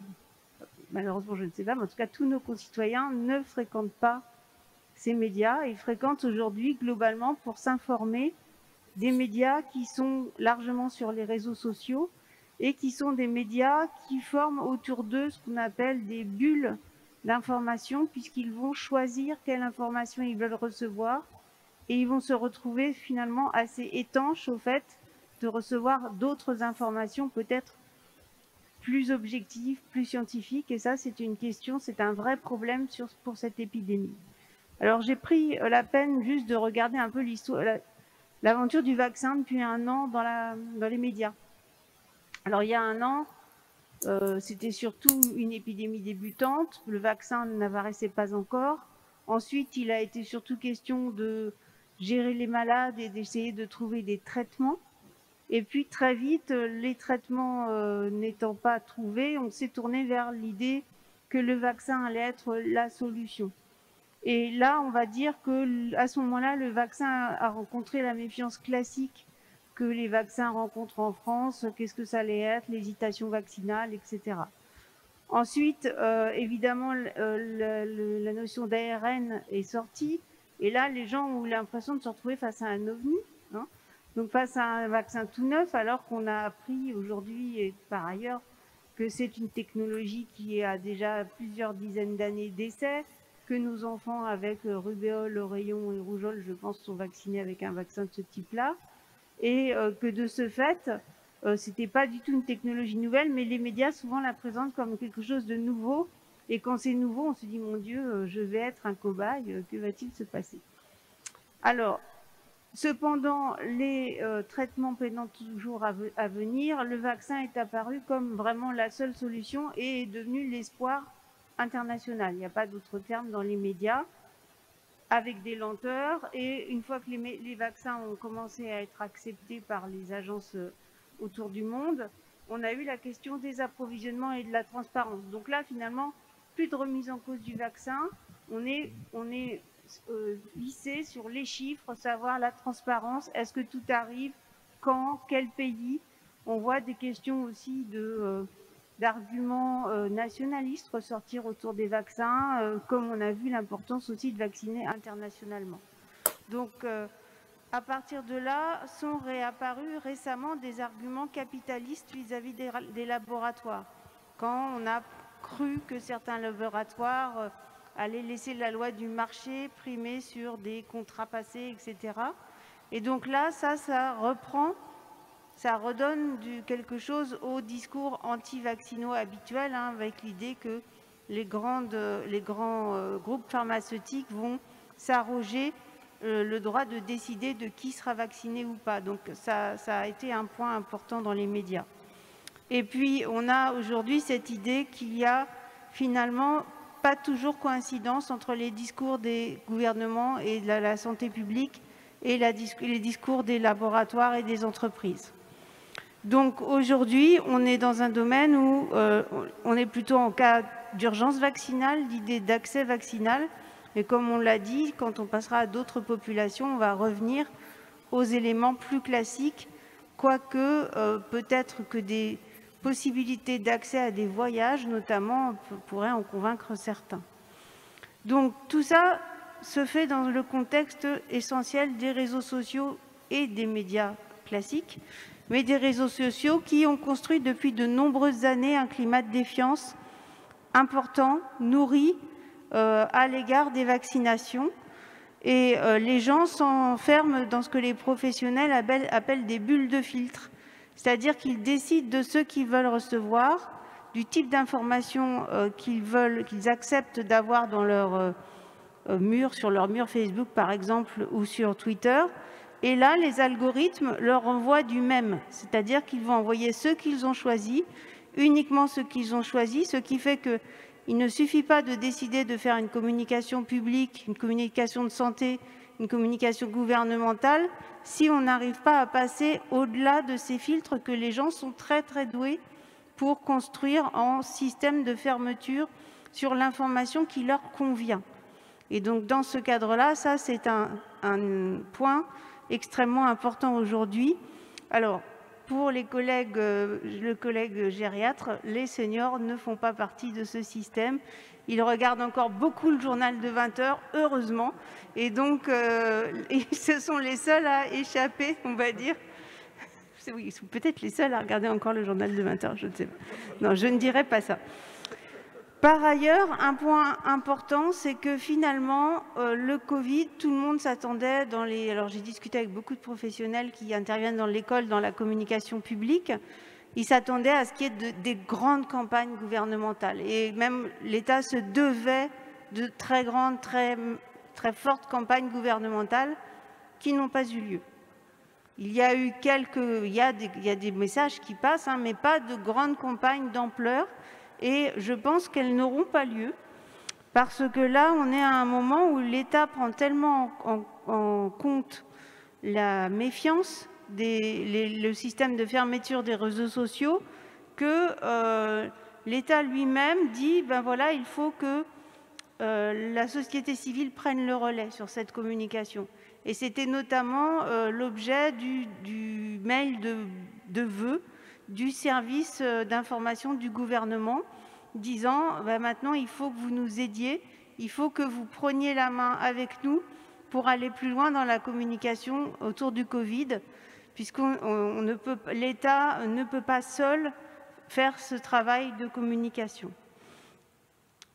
Speaker 5: malheureusement je ne sais pas, mais en tout cas tous nos concitoyens ne fréquentent pas ces médias et fréquentent aujourd'hui globalement pour s'informer des médias qui sont largement sur les réseaux sociaux et qui sont des médias qui forment autour d'eux ce qu'on appelle des bulles d'information, puisqu'ils vont choisir quelle information ils veulent recevoir et ils vont se retrouver finalement assez étanches au fait de recevoir d'autres informations peut-être plus objectives, plus scientifiques, et ça c'est une question, c'est un vrai problème pour cette épidémie. Alors j'ai pris la peine juste de regarder un peu l'histoire, l'aventure du vaccin depuis un an dans les médias. Alors il y a un an, c'était surtout une épidémie débutante, le vaccin n'apparaissait pas encore. Ensuite, il a été surtout question de gérer les malades et d'essayer de trouver des traitements. Et puis très vite, les traitements n'étant pas trouvés, on s'est tourné vers l'idée que le vaccin allait être la solution. Et là, on va dire qu'à ce moment-là, le vaccin a rencontré la méfiance classique que les vaccins rencontrent en France. Qu'est-ce que ça allait être, l'hésitation vaccinale, etc. Ensuite, évidemment, la notion d'ARN est sortie. Et là, les gens ont eu l'impression de se retrouver face à un ovni, hein, donc face à un vaccin tout neuf, alors qu'on a appris aujourd'hui et par ailleurs que c'est une technologie qui a déjà plusieurs dizaines d'années d'essais, que nos enfants avec rubéole, oreillon et rougeole, je pense, sont vaccinés avec un vaccin de ce type-là, et que de ce fait, c'était pas du tout une technologie nouvelle, mais les médias souvent la présentent comme quelque chose de nouveau, et quand c'est nouveau, on se dit, mon Dieu, je vais être un cobaye, que va-t-il se passer? Alors, cependant, les traitements peinant toujours à venir, le vaccin est apparu comme vraiment la seule solution et est devenu l'espoir international. Il n'y a pas d'autre terme dans les médias, avec des lenteurs. Et une fois que les vaccins ont commencé à être acceptés par les agences autour du monde, on a eu la question des approvisionnements et de la transparence. Donc là, finalement, plus de remise en cause du vaccin. On est vissé sur les chiffres, savoir la transparence, est-ce que tout arrive, quand, quel pays. On voit des questions aussi d'arguments nationalistes ressortir autour des vaccins, comme on a vu l'importance aussi de vacciner internationalement. Donc, à partir de là, sont réapparus récemment des arguments capitalistes vis-à-vis des laboratoires. Quand on a cru que certains laboratoires allaient laisser la loi du marché primer sur des contrats passés, etc. Et donc là, ça reprend, ça redonne quelque chose au discours anti-vaccinaux habituel, hein, avec l'idée que les grands groupes pharmaceutiques vont s'arroger le droit de décider de qui sera vacciné ou pas. Donc ça a été un point important dans les médias. Et puis on a aujourd'hui cette idée qu'il y a finalement pas toujours coïncidence entre les discours des gouvernements et de la santé publique et les discours des laboratoires et des entreprises. Donc aujourd'hui, on est dans un domaine où on est plutôt en cas d'urgence vaccinale, l'idée d'accès vaccinal. Et comme on l'a dit, quand on passera à d'autres populations, on va revenir aux éléments plus classiques, quoique peut-être que des possibilités d'accès à des voyages, notamment, pourraient en convaincre certains. Donc tout ça se fait dans le contexte essentiel des réseaux sociaux et des médias classiques, mais des réseaux sociaux qui ont construit depuis de nombreuses années un climat de défiance important, nourri à l'égard des vaccinations. Et les gens s'enferment dans ce que les professionnels appellent des bulles de filtre, c'est-à-dire qu'ils décident de ce qu'ils veulent recevoir, du type d'information qu'ils acceptent d'avoir dans leur mur, sur leur mur Facebook par exemple, ou sur Twitter. Et là, les algorithmes leur envoient du même, c'est-à-dire qu'ils vont envoyer ceux qu'ils ont choisis, uniquement ceux qu'ils ont choisis, ce qui fait qu'il ne suffit pas de décider de faire une communication publique, une communication de santé, une communication gouvernementale, si on n'arrive pas à passer au-delà de ces filtres que les gens sont très très doués pour construire en système de fermeture sur l'information qui leur convient. Et donc dans ce cadre-là, ça c'est un point extrêmement important aujourd'hui. Alors, pour les collègues, le collègue gériatre, les seniors ne font pas partie de ce système. Ils regardent encore beaucoup le journal de 20 h, heureusement. Et donc, ce sont les seuls à échapper, on va dire. Oui, ils sont peut-être les seuls à regarder encore le journal de 20 h, je ne sais pas. Non, je ne dirais pas ça. Par ailleurs, un point important, c'est que finalement, le Covid, tout le monde s'attendait Alors j'ai discuté avec beaucoup de professionnels qui interviennent dans l'école, dans la communication publique. Ils s'attendaient à ce qu'il y ait des grandes campagnes gouvernementales. Et même l'État se devait de très grandes, très fortes campagnes gouvernementales qui n'ont pas eu lieu. Il y a des messages qui passent, hein, mais pas de grandes campagnes d'ampleur. Et je pense qu'elles n'auront pas lieu, parce que là, on est à un moment où l'État prend tellement en compte la méfiance, le système de fermeture des réseaux sociaux, que l'État lui-même dit, ben voilà, il faut que la société civile prenne le relais sur cette communication. Et c'était notamment l'objet du mail de vœux du service d'information du gouvernement, disant maintenant il faut que vous nous aidiez, il faut que vous preniez la main avec nous pour aller plus loin dans la communication autour du Covid, puisque l'État ne peut pas seul faire ce travail de communication.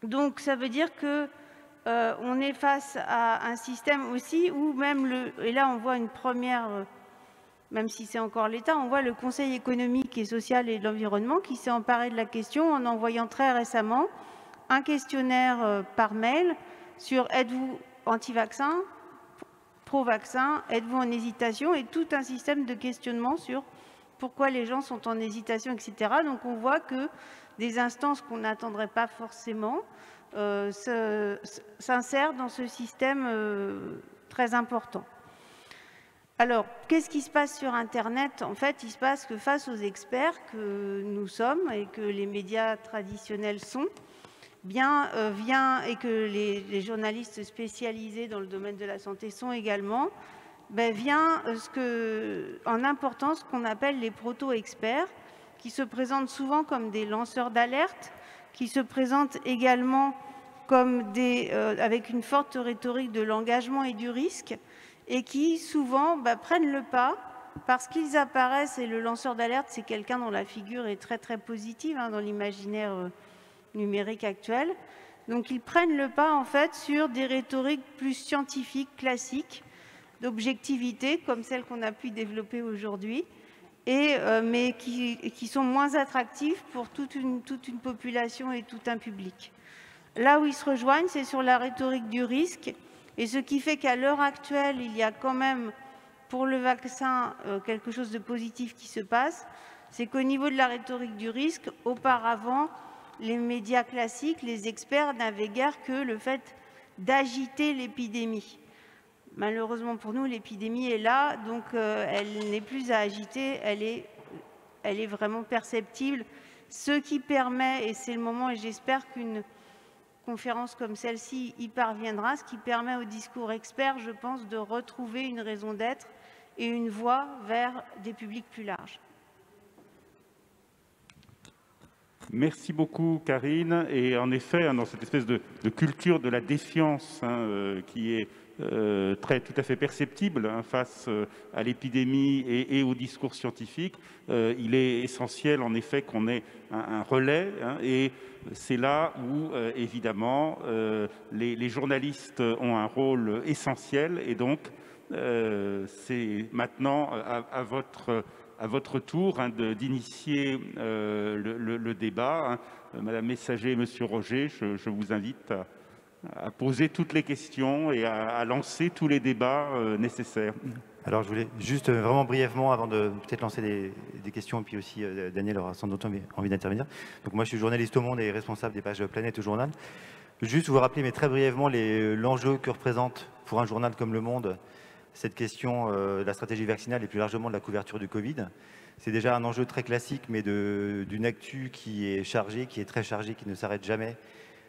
Speaker 5: Donc ça veut dire que on est face à un système aussi où même et là on voit une première, même si c'est encore l'État, on voit le Conseil économique et social et de l'environnement qui s'est emparé de la question en envoyant très récemment un questionnaire par mail sur êtes-vous anti-vaccin, pro-vaccin, êtes-vous en hésitation, et tout un système de questionnement sur pourquoi les gens sont en hésitation, etc. Donc on voit que des instances qu'on n'attendrait pas forcément s'insèrent dans ce système très important. Alors, qu'est-ce qui se passe sur Internet? En fait, il se passe que face aux experts que nous sommes et que les médias traditionnels sont, et que les journalistes spécialisés dans le domaine de la santé sont également, vient en importance ce qu'on appelle les proto-experts, qui se présentent souvent comme des lanceurs d'alerte, qui se présentent également comme avec une forte rhétorique de l'engagement et du risque, et qui souvent prennent le pas parce qu'ils apparaissent, et le lanceur d'alerte, c'est quelqu'un dont la figure est très très positive dans l'imaginaire numérique actuel. Donc ils prennent le pas en fait sur des rhétoriques plus scientifiques, classiques, d'objectivité, comme celles qu'on a pu développer aujourd'hui, mais qui sont moins attractifs pour toute une population et tout un public. Là où ils se rejoignent, c'est sur la rhétorique du risque. Et ce qui fait qu'à l'heure actuelle, il y a quand même, pour le vaccin, quelque chose de positif qui se passe, c'est qu'au niveau de la rhétorique du risque, auparavant, les médias classiques, les experts n'avaient guère que le fait d'agiter l'épidémie. Malheureusement pour nous, l'épidémie est là, donc elle n'est plus à agiter, elle elle est vraiment perceptible. Ce qui permet, et c'est le moment, et j'espère qu'une conférence comme celle-ci y parviendra, ce qui permet au discours expert, je pense, de retrouver une raison d'être et une voie vers des publics plus larges.
Speaker 1: Merci beaucoup, Karine. Et en effet, dans cette espèce de culture de la défiance qui est tout à fait perceptible face à l'épidémie et au discours scientifique, il est essentiel, en effet, qu'on ait un relais. Et c'est là où, évidemment, les journalistes ont un rôle essentiel. Et donc, c'est maintenant à votre tour d'initier le débat. Madame Messager et Monsieur Roger, je vous invite à poser toutes les questions et à lancer tous les débats nécessaires.
Speaker 6: Alors, je voulais juste vraiment brièvement, avant de peut-être lancer des questions, et puis aussi Daniel aura sans doute envie d'intervenir. Donc moi, je suis journaliste au Monde et responsable des pages Planète au journal. Juste vous rappeler, mais très brièvement, l'enjeu que représente pour un journal comme Le Monde cette question de la stratégie vaccinale et plus largement de la couverture du Covid. C'est déjà un enjeu très classique, mais d'une actu qui est chargée, qui est très chargée, qui ne s'arrête jamais.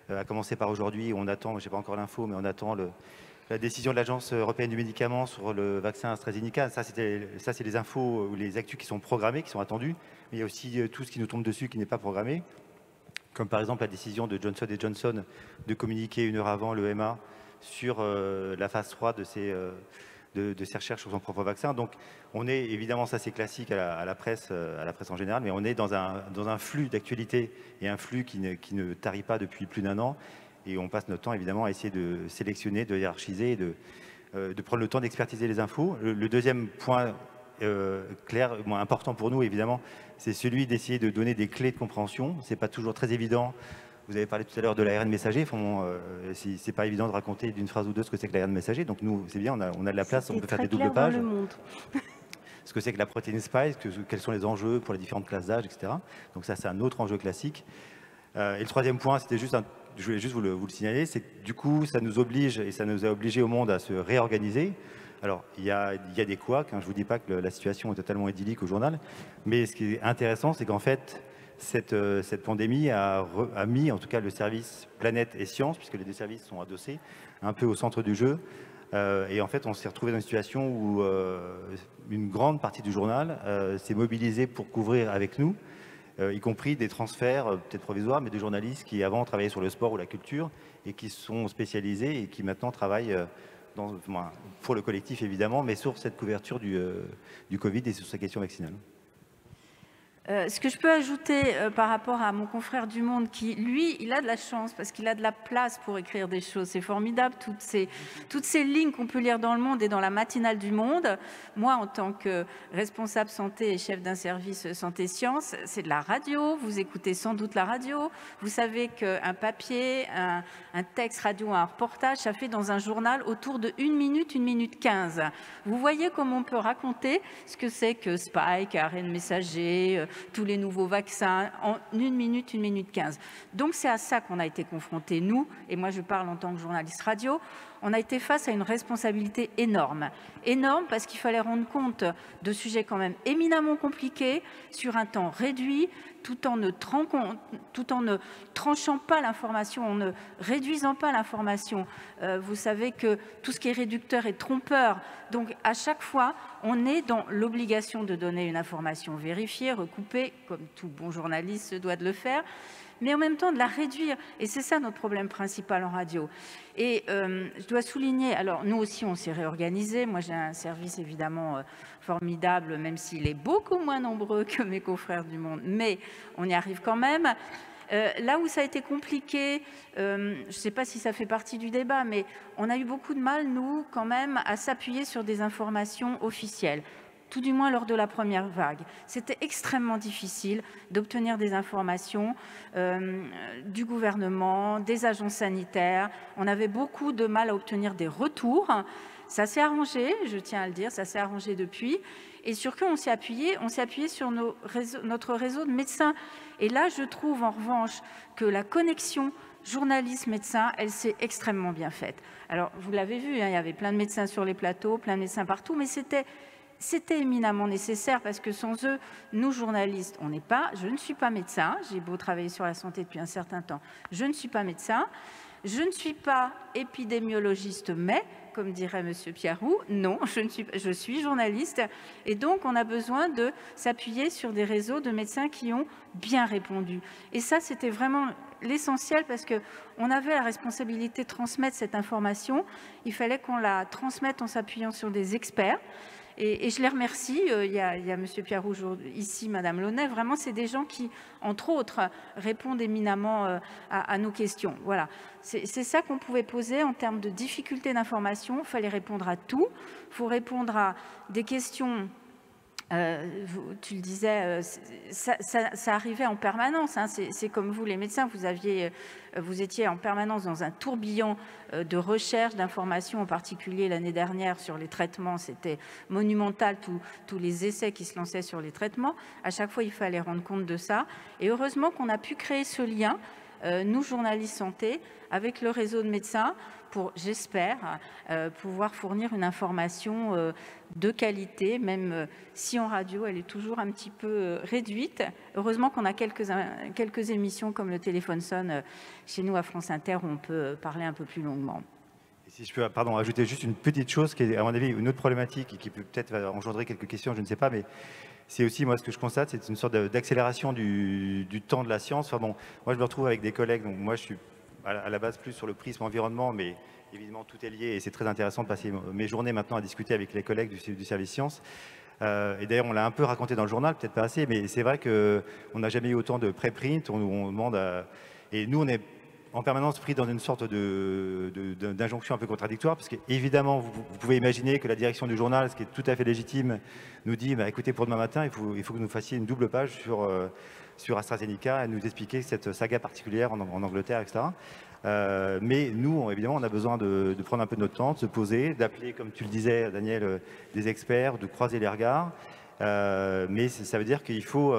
Speaker 6: À commencer par aujourd'hui, on attend, je n'ai pas encore l'info, mais on attend la décision de l'Agence européenne du médicament sur le vaccin AstraZeneca. Ça, c'est les infos ou les actus qui sont programmées, qui sont attendues. Mais il y a aussi tout ce qui nous tombe dessus qui n'est pas programmé, comme par exemple la décision de Johnson & Johnson de communiquer 1 heure avant l'EMA sur la phase 3 de ses recherches sur son propre vaccin. Donc, on est évidemment, ça c'est classique à la presse en général, mais on est dans un flux d'actualité et un flux qui ne tarit pas depuis plus d'1 an. Et on passe notre temps évidemment à essayer de sélectionner, de hiérarchiser, de prendre le temps d'expertiser les infos. Le deuxième point clair, important pour nous évidemment, c'est celui d'essayer de donner des clés de compréhension. C'est pas toujours très évident. Vous avez parlé tout à l'heure de l'ARN messager. C'est pas évident de raconter d'une phrase ou deux ce que c'est que l'ARN messager. Donc nous, c'est bien, on a de la place, on peut faire des doubles pages. Ce que c'est que la protéine spike, quels sont les enjeux pour les différentes classes d'âge, etc. Donc ça, c'est un autre enjeu classique. Et le troisième point, c'était juste, je voulais juste vous le signaler, c'est que du coup, ça nous oblige et ça nous a obligé au Monde à se réorganiser. Alors, il y a des couacs. Je ne vous dis pas que la situation est totalement idyllique au journal, mais ce qui est intéressant, c'est qu'en fait, cette pandémie a mis en tout cas le service Planète et Science, puisque les deux services sont adossés, un peu au centre du jeu. Et en fait, on s'est retrouvé dans une situation où une grande partie du journal s'est mobilisée pour couvrir avec nous, y compris des transferts, peut-être provisoires, mais de journalistes qui avant travaillaient sur le sport ou la culture et qui sont spécialisés et qui maintenant travaillent pour le collectif évidemment, mais sur cette couverture du Covid et sur ces questions vaccinales.
Speaker 7: Ce que je peux ajouter par rapport à mon confrère du Monde qui, lui, il a de la chance parce qu'il a de la place pour écrire des choses. C'est formidable, toutes ces lignes qu'on peut lire dans Le Monde et dans la matinale du Monde. Moi, en tant que responsable santé et chef d'un service santé-sciences, c'est de la radio. Vous écoutez sans doute la radio. Vous savez qu'un papier, un texte radio, un reportage, ça fait dans un journal autour de 1 minute, 1 minute 15. Vous voyez comment on peut raconter ce que c'est que Spike, ARN messager, tous les nouveaux vaccins en 1 minute, 1 minute 15. Donc c'est à ça qu'on a été confrontés, nous, et moi je parle en tant que journaliste radio. On a été face à une responsabilité énorme. Énorme parce qu'il fallait rendre compte de sujets quand même éminemment compliqués sur un temps réduit, tout en ne tranchant pas l'information, en ne réduisant pas l'information. Vous savez que tout ce qui est réducteur est trompeur. Donc à chaque fois, on est dans l'obligation de donner une information vérifiée, recoupée, comme tout bon journaliste se doit de le faire, mais en même temps de la réduire. Et c'est ça notre problème principal en radio. Et je dois souligner, alors nous aussi on s'est réorganisé. Moi j'ai un service évidemment formidable, même s'il est beaucoup moins nombreux que mes confrères du Monde, mais on y arrive quand même. Là où ça a été compliqué, je ne sais pas si ça fait partie du débat, mais on a eu beaucoup de mal, nous, quand même, à s'appuyer sur des informations officielles. Tout du moins lors de la première vague. C'était extrêmement difficile d'obtenir des informations du gouvernement, des agences sanitaires. On avait beaucoup de mal à obtenir des retours. Ça s'est arrangé, je tiens à le dire, ça s'est arrangé depuis. Et sur quoi on s'est appuyé? On s'est appuyé sur notre réseau de médecins. Et là, je trouve en revanche que la connexion journaliste-médecin, elle s'est extrêmement bien faite. Alors, vous l'avez vu, il y avait plein de médecins sur les plateaux, plein de médecins partout, mais c'était c'était éminemment nécessaire parce que sans eux, nous journalistes, je ne suis pas médecin, j'ai beau travailler sur la santé depuis un certain temps, je ne suis pas médecin, je ne suis pas épidémiologiste, mais, comme dirait M. Piarou, non, je suis journaliste. Et donc, on a besoin de s'appuyer sur des réseaux de médecins qui ont bien répondu. Et ça, c'était vraiment l'essentiel parce qu'on avait la responsabilité de transmettre cette information. Il fallait qu'on la transmette en s'appuyant sur des experts. Et je les remercie. Il y a M. Piarou ici, Mme Launay. Vraiment, c'est des gens qui, entre autres, répondent éminemment à nos questions. Voilà. C'est ça qu'on pouvait poser en termes de difficultés d'information. Il fallait répondre à tout. Il faut répondre à des questions. Tu le disais, ça arrivait en permanence. Hein. C'est comme vous, les médecins, vous étiez en permanence dans un tourbillon de recherche, d'informations, en particulier l'année dernière sur les traitements. C'était monumental, tous les essais qui se lançaient sur les traitements. À chaque fois, il fallait rendre compte de ça. Et heureusement qu'on a pu créer ce lien, nous, journalistes santé, avec le réseau de médecins, pour, j'espère, pouvoir fournir une information de qualité, même si en radio, elle est toujours un petit peu réduite. Heureusement qu'on a quelques émissions comme le téléphone sonne chez nous à France Inter, où on peut parler un peu plus longuement.
Speaker 6: Et si je peux ajouter juste une petite chose qui est, à mon avis, une autre problématique et qui peut peut-être engendrer quelques questions, je ne sais pas, mais c'est aussi, moi, ce que je constate, c'est une sorte d'accélération du temps de la science. Enfin bon, moi, je me retrouve avec des collègues, donc moi, je suis à la base plus sur le prisme environnement, mais évidemment tout est lié et c'est très intéressant de passer mes journées maintenant à discuter avec les collègues du service sciences. Et d'ailleurs, on l'a un peu raconté dans le journal, peut-être pas assez, mais c'est vrai qu'on n'a jamais eu autant de préprint. On demande et nous, on est en permanence pris dans une sorte d'injonction un peu contradictoire, parce qu'évidemment, vous pouvez imaginer que la direction du journal, ce qui est tout à fait légitime, nous dit écoutez, pour demain matin, il faut que nous fassiez une double page sur AstraZeneca et nous expliquer cette saga particulière en Angleterre, etc. Mais nous, évidemment, on a besoin de prendre un peu de notre temps, de se poser, d'appeler, comme tu le disais, Daniel, des experts, de croiser les regards. Mais ça veut dire qu'il faut...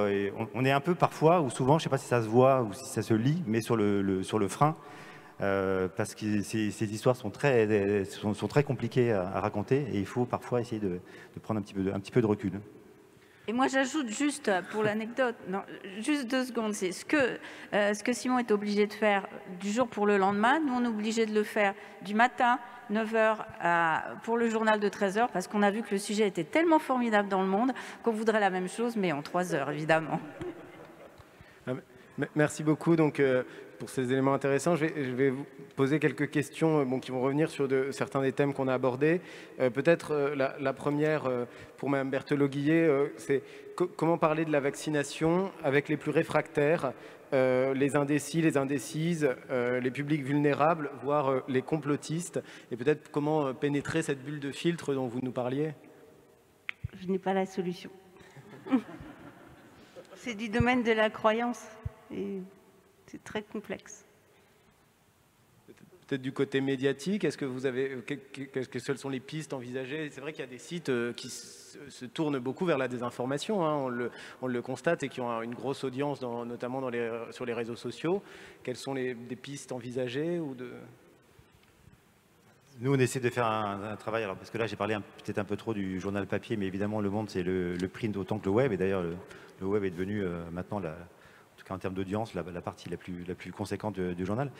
Speaker 6: on est un peu parfois, ou souvent, je ne sais pas si ça se voit ou si ça se lit, mais sur le frein, parce que ces histoires sont très compliquées à raconter et il faut parfois essayer de prendre un petit peu de recul.
Speaker 7: Et moi, j'ajoute juste, pour l'anecdote, juste 2 secondes, c'est ce que Simon est obligé de faire du jour pour le lendemain. Nous, on est obligé de le faire du matin, 9h, pour le journal de 13h, parce qu'on a vu que le sujet était tellement formidable dans le monde qu'on voudrait la même chose, mais en 3 heures, évidemment.
Speaker 2: Merci beaucoup pour ces éléments intéressants. Je vais vous poser quelques questions qui vont revenir sur certains des thèmes qu'on a abordés. Peut-être la première pour Mme Berthelot-Guillet, c'est comment parler de la vaccination avec les plus réfractaires, les indécis, les indécises, les publics vulnérables, voire les complotistes, et peut-être comment pénétrer cette bulle de filtre dont vous nous parliez.
Speaker 5: Je n'ai pas la solution. C'est du domaine de la croyance. Et c'est très complexe.
Speaker 2: Peut-être du côté médiatique, est-ce que vous avez, quelles sont les pistes envisagées? C'est vrai qu'il y a des sites qui se tournent beaucoup vers la désinformation, hein, on le constate, et qui ont une grosse audience, notamment sur les réseaux sociaux. Quelles sont des pistes envisagées ou de...
Speaker 6: Nous, on essaie de faire un travail, alors parce que là, j'ai parlé peut-être un peu trop du journal papier, mais évidemment, Le Monde, c'est le print autant que le web, et d'ailleurs, le web est devenu maintenant en termes d'audience, la partie la plus conséquente du journal.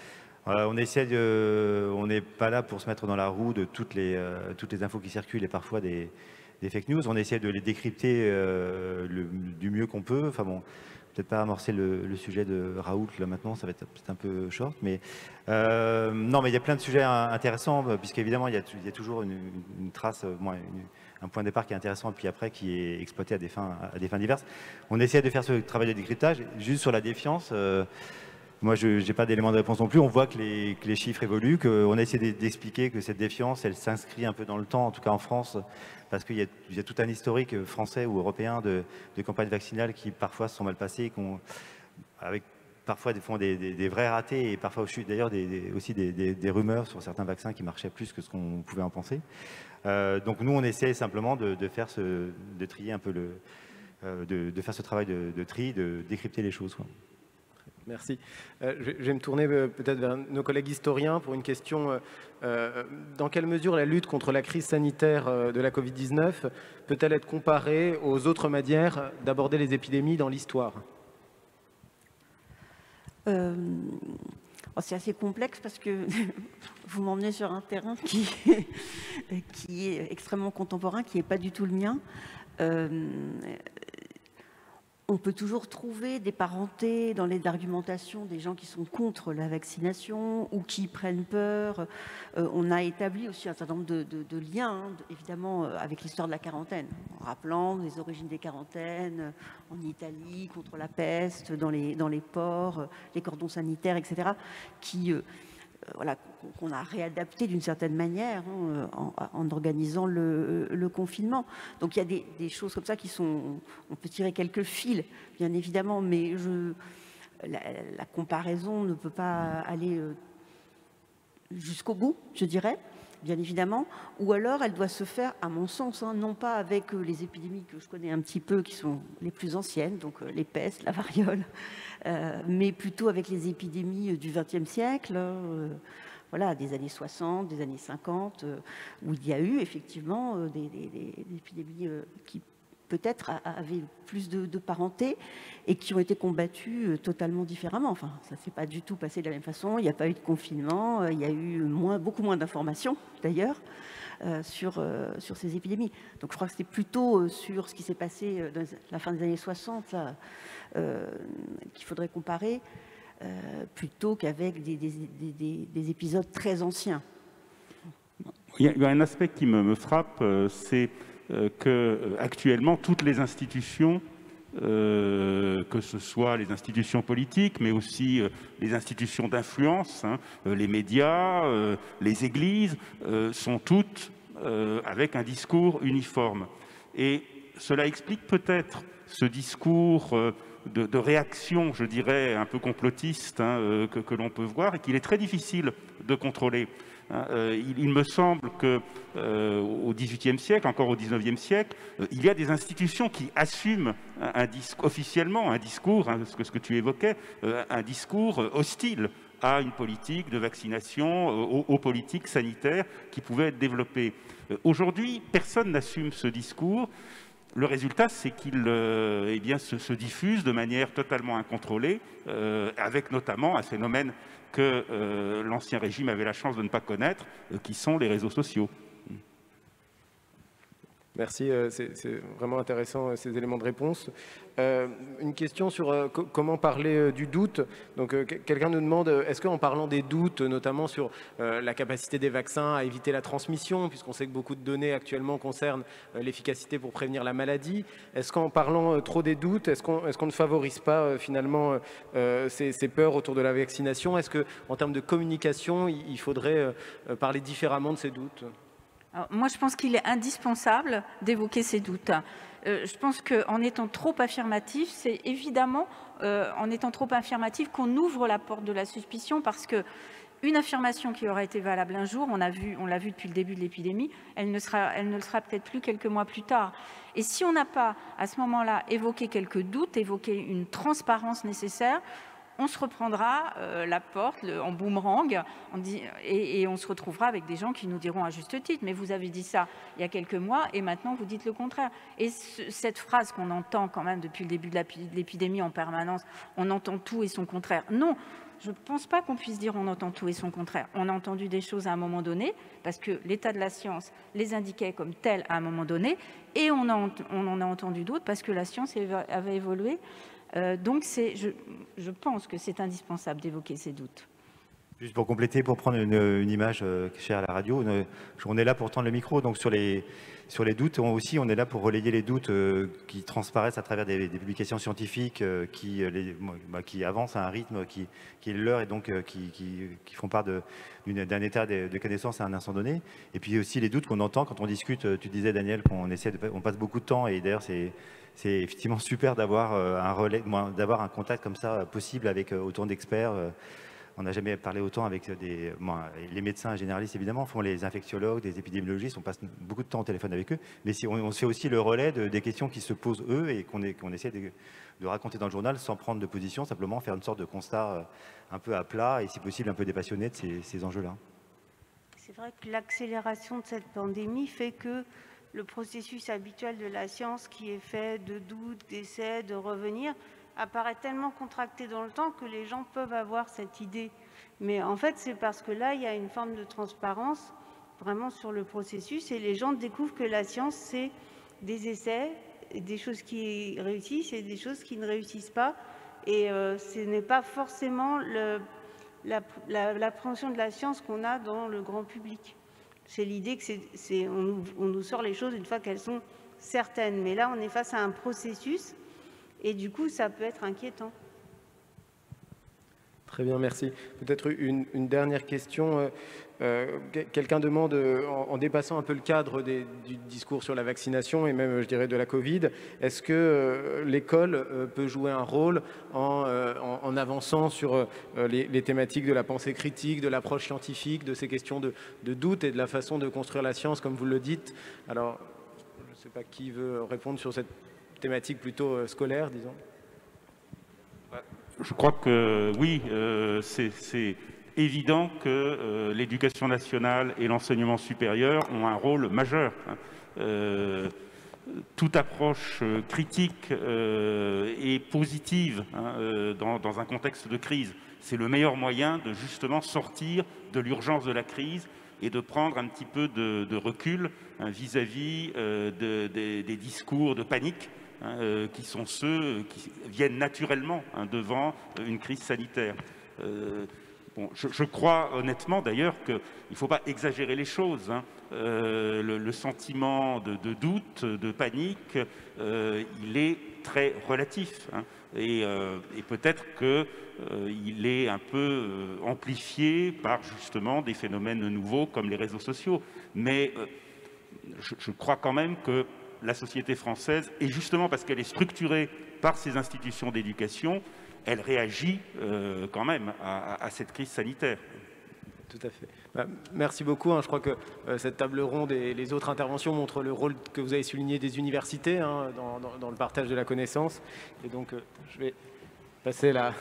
Speaker 6: On n'est pas là pour se mettre dans la roue de toutes les infos qui circulent et parfois des fake news. On essaie de les décrypter du mieux qu'on peut. Enfin bon, peut-être pas amorcer le sujet de Raoult là maintenant, ça va être peut-être un peu short, mais non, mais il y a plein de sujets intéressants, puisqu'évidemment il y a toujours une trace, un point de départ qui est intéressant, et puis après qui est exploité à des fins diverses. On essaie de faire ce travail de décryptage. Juste sur la défiance, moi je n'ai pas d'éléments de réponse non plus. On voit que les chiffres évoluent, qu'on essaie d'expliquer que cette défiance, elle s'inscrit un peu dans le temps, en tout cas en France, parce qu'il y a tout un historique français ou européen de campagnes vaccinales qui parfois se sont mal passées, avec parfois des vrais ratés, et parfois d'ailleurs aussi des rumeurs sur certains vaccins qui marchaient plus que ce qu'on pouvait en penser. Donc nous, on essaie simplement de trier un peu de faire ce travail de tri, de décrypter les choses, quoi.
Speaker 2: Merci. Je vais me tourner peut-être vers nos collègues historiens pour une question. Dans quelle mesure la lutte contre la crise sanitaire de la Covid-19 peut-elle être comparée aux autres manières d'aborder les épidémies dans l'histoire ?
Speaker 3: C'est assez complexe parce que vous m'emmenez sur un terrain qui est extrêmement contemporain, qui n'est pas du tout le mien. On peut toujours trouver des parentés dans les argumentations des gens qui sont contre la vaccination ou qui prennent peur. On a établi aussi un certain nombre de liens, évidemment, avec l'histoire de la quarantaine, en rappelant les origines des quarantaines en Italie, contre la peste, dans les ports, les cordons sanitaires, etc., qu'on a réadapté d'une certaine manière en organisant le confinement. Donc il y a des choses comme ça qui sont... On peut tirer quelques fils, bien évidemment, mais la comparaison ne peut pas aller jusqu'au bout, je dirais, bien évidemment, ou alors elle doit se faire, à mon sens, non pas avec les épidémies que je connais un petit peu, qui sont les plus anciennes, donc les pestes, la variole, mais plutôt avec les épidémies du XXe siècle, des années 60, des années 50, où il y a eu effectivement des épidémies qui peut-être avaient plus de parenté et qui ont été combattues totalement différemment. Enfin, ça ne s'est pas du tout passé de la même façon. Il n'y a pas eu de confinement, il y a eu beaucoup moins d'informations d'ailleurs sur ces épidémies. Donc je crois que c'était plutôt sur ce qui s'est passé dans la fin des années 60 qu'il faudrait comparer plutôt qu'avec des épisodes très anciens.
Speaker 1: Il y a un aspect qui me frappe, c'est qu'actuellement, toutes les institutions, que ce soit les institutions politiques, mais aussi les institutions d'influence, les médias, les églises, sont toutes avec un discours uniforme. Et cela explique peut-être ce discours de réaction, je dirais, un peu complotiste que l'on peut voir et qu'il est très difficile de contrôler. Il me semble qu'au XVIIIe siècle, encore au XIXe siècle, il y a des institutions qui assument officiellement un discours, ce que tu évoquais, un discours hostile à une politique de vaccination, aux politiques sanitaires qui pouvaient être développées. Aujourd'hui, personne n'assume ce discours. Le résultat, c'est qu'il se diffuse de manière totalement incontrôlée, avec notamment un phénomène que l'ancien régime avait la chance de ne pas connaître, qui sont les réseaux sociaux.
Speaker 2: Merci, c'est vraiment intéressant ces éléments de réponse. Une question sur comment parler du doute. Donc, quelqu'un nous demande, est-ce qu'en parlant des doutes, notamment sur la capacité des vaccins à éviter la transmission, puisqu'on sait que beaucoup de données actuellement concernent l'efficacité pour prévenir la maladie, est-ce qu'en parlant trop des doutes, est-ce qu'on ne favorise pas finalement ces peurs autour de la vaccination? Est-ce qu'en termes de communication, il faudrait parler différemment de ces doutes?
Speaker 7: Alors, moi, je pense qu'il est indispensable d'évoquer ces doutes. Je pense qu'en étant trop affirmatif, c'est évidemment en étant trop affirmatif qu'on ouvre la porte de la suspicion, parce qu'une affirmation qui aurait été valable un jour, on l'a vu depuis le début de l'épidémie, elle ne le sera peut-être plus quelques mois plus tard. Et si on n'a pas, à ce moment-là, évoqué quelques doutes, évoqué une transparence nécessaire, on se reprendra la porte en boomerang et on se retrouvera avec des gens qui nous diront à juste titre « mais vous avez dit ça il y a quelques mois et maintenant vous dites le contraire ». Et cette phrase qu'on entend quand même depuis le début de l'épidémie en permanence, « on entend tout et son contraire ». Non, je ne pense pas qu'on puisse dire « on entend tout et son contraire ». On a entendu des choses à un moment donné parce que l'état de la science les indiquait comme telles à un moment donné, et on en a entendu d'autres parce que la science avait évolué. Donc je pense que c'est indispensable d'évoquer ces doutes.
Speaker 6: Juste pour compléter, pour prendre une image chère à la radio, on est là pour tendre le micro, donc sur les doutes, on est là pour relayer les doutes qui transparaissent à travers des publications scientifiques qui avancent à un rythme qui est le leur, et donc qui font part d'un état de connaissance à un instant donné. Et puis aussi les doutes qu'on entend quand on discute. Tu disais, Daniel, on passe beaucoup de temps, et d'ailleurs c'est effectivement super d'avoir un relais, d'avoir un contact comme ça possible avec autant d'experts. on n'a jamais parlé autant avec les médecins généralistes, évidemment, font les infectiologues, des épidémiologistes, on passe beaucoup de temps au téléphone avec eux, mais on se fait aussi le relais des questions qui se posent eux et qu'on essaie de raconter dans le journal sans prendre de position, simplement faire une sorte de constat un peu à plat et si possible un peu dépassionné de ces enjeux-là.
Speaker 5: C'est vrai que l'accélération de cette pandémie fait que le processus habituel de la science qui est fait de doutes, d'essais, de revenir, apparaît tellement contracté dans le temps que les gens peuvent avoir cette idée. Mais en fait, c'est parce que là, il y a une forme de transparence vraiment sur le processus et les gens découvrent que la science, c'est des essais, des choses qui réussissent et des choses qui ne réussissent pas. Et ce n'est pas forcément l'appréhension de la science qu'on a dans le grand public. C'est l'idée que on nous sort les choses une fois qu'elles sont certaines. Mais là, on est face à un processus et du coup, ça peut être inquiétant.
Speaker 2: Très bien, merci. Peut-être une dernière question. Quelqu'un demande, en dépassant un peu le cadre du discours sur la vaccination et même, je dirais, de la Covid, est-ce que l'école peut jouer un rôle en avançant sur les thématiques de la pensée critique, de l'approche scientifique, de ces questions de doute et de la façon de construire la science, comme vous le dites? Alors, je ne sais pas qui veut répondre sur cette thématique plutôt scolaire, disons.
Speaker 1: Je crois que oui, c'est évident que l'éducation nationale et l'enseignement supérieur ont un rôle majeur. Toute approche critique et positive dans un contexte de crise, c'est le meilleur moyen de justement sortir de l'urgence de la crise et de prendre un petit peu de recul vis-à-vis des discours de panique qui sont ceux qui viennent naturellement devant une crise sanitaire. Bon, je crois honnêtement d'ailleurs qu'il ne faut pas exagérer les choses. Le sentiment de doute, de panique, il est très relatif. Et peut-être qu'il est un peu amplifié par justement des phénomènes nouveaux comme les réseaux sociaux. Mais je crois quand même que la société française, et justement parce qu'elle est structurée par ces institutions d'éducation, elle réagit quand même à cette crise sanitaire.
Speaker 2: Tout à fait. Merci beaucoup. Je crois que cette table ronde et les autres interventions montrent le rôle que vous avez souligné des universités dans le partage de la connaissance. Et donc, je vais passer la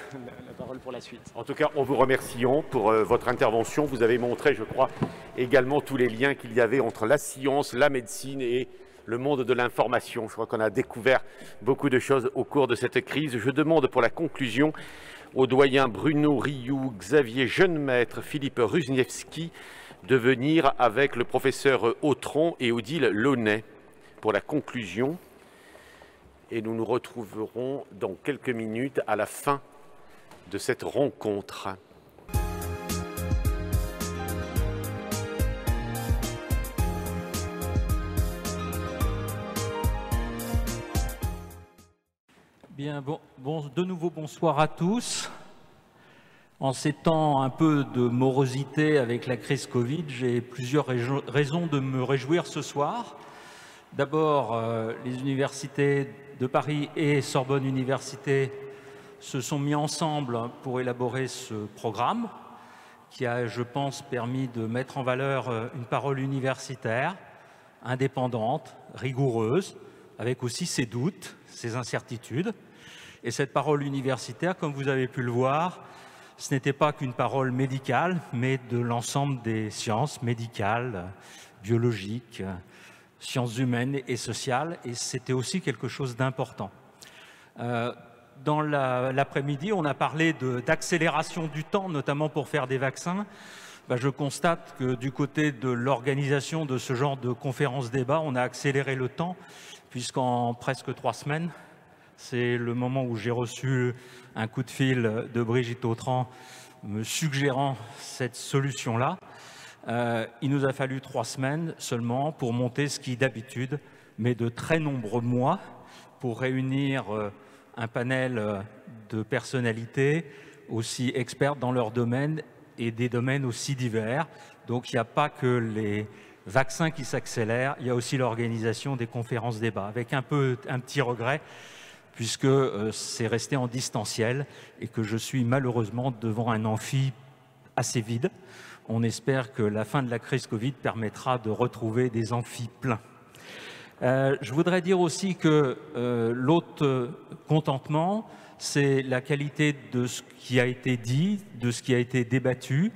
Speaker 2: parole pour la suite.
Speaker 8: En tout cas, en vous remerciant pour votre intervention. Vous avez montré, je crois, également tous les liens qu'il y avait entre la science, la médecine et le monde de l'information. Je crois qu'on a découvert beaucoup de choses au cours de cette crise. Je demande pour la conclusion aux doyens Bruno Rioux, Xavier Jeunemaître, Philippe Rusniewski de venir avec le professeur Autron et Odile Launay pour la conclusion. Et nous nous retrouverons dans quelques minutes à la fin de cette rencontre.
Speaker 9: Bien, de nouveau bonsoir à tous. En ces temps un peu de morosité avec la crise Covid, j'ai plusieurs raisons de me réjouir ce soir. D'abord, les universités de Paris et Sorbonne Université se sont mis ensemble pour élaborer ce programme qui a, je pense, permis de mettre en valeur une parole universitaire, indépendante, rigoureuse, avec aussi ses doutes, ses incertitudes. Et cette parole universitaire, comme vous avez pu le voir, ce n'était pas qu'une parole médicale, mais de l'ensemble des sciences médicales, biologiques, sciences humaines et sociales, et c'était aussi quelque chose d'important. Dans l'après-midi, on a parlé d'accélération du temps, notamment pour faire des vaccins. Je constate que du côté de l'organisation de ce genre de conférences-débats, on a accéléré le temps, puisqu'en presque 3 semaines, c'est le moment où j'ai reçu un coup de fil de Brigitte Autran me suggérant cette solution-là. Il nous a fallu 3 semaines seulement pour monter ce qui d'habitude met de très nombreux mois pour réunir un panel de personnalités aussi expertes dans leur domaine et des domaines aussi divers. Donc il n'y a pas que les vaccins qui s'accélèrent, il y a aussi l'organisation des conférences débats, avec un petit regret, puisque c'est resté en distanciel et que je suis malheureusement devant un amphi assez vide. On espère que la fin de la crise Covid permettra de retrouver des amphis pleins. Je voudrais dire aussi que l'autre contentement, c'est la qualité de ce qui a été dit, de ce qui a été débattu.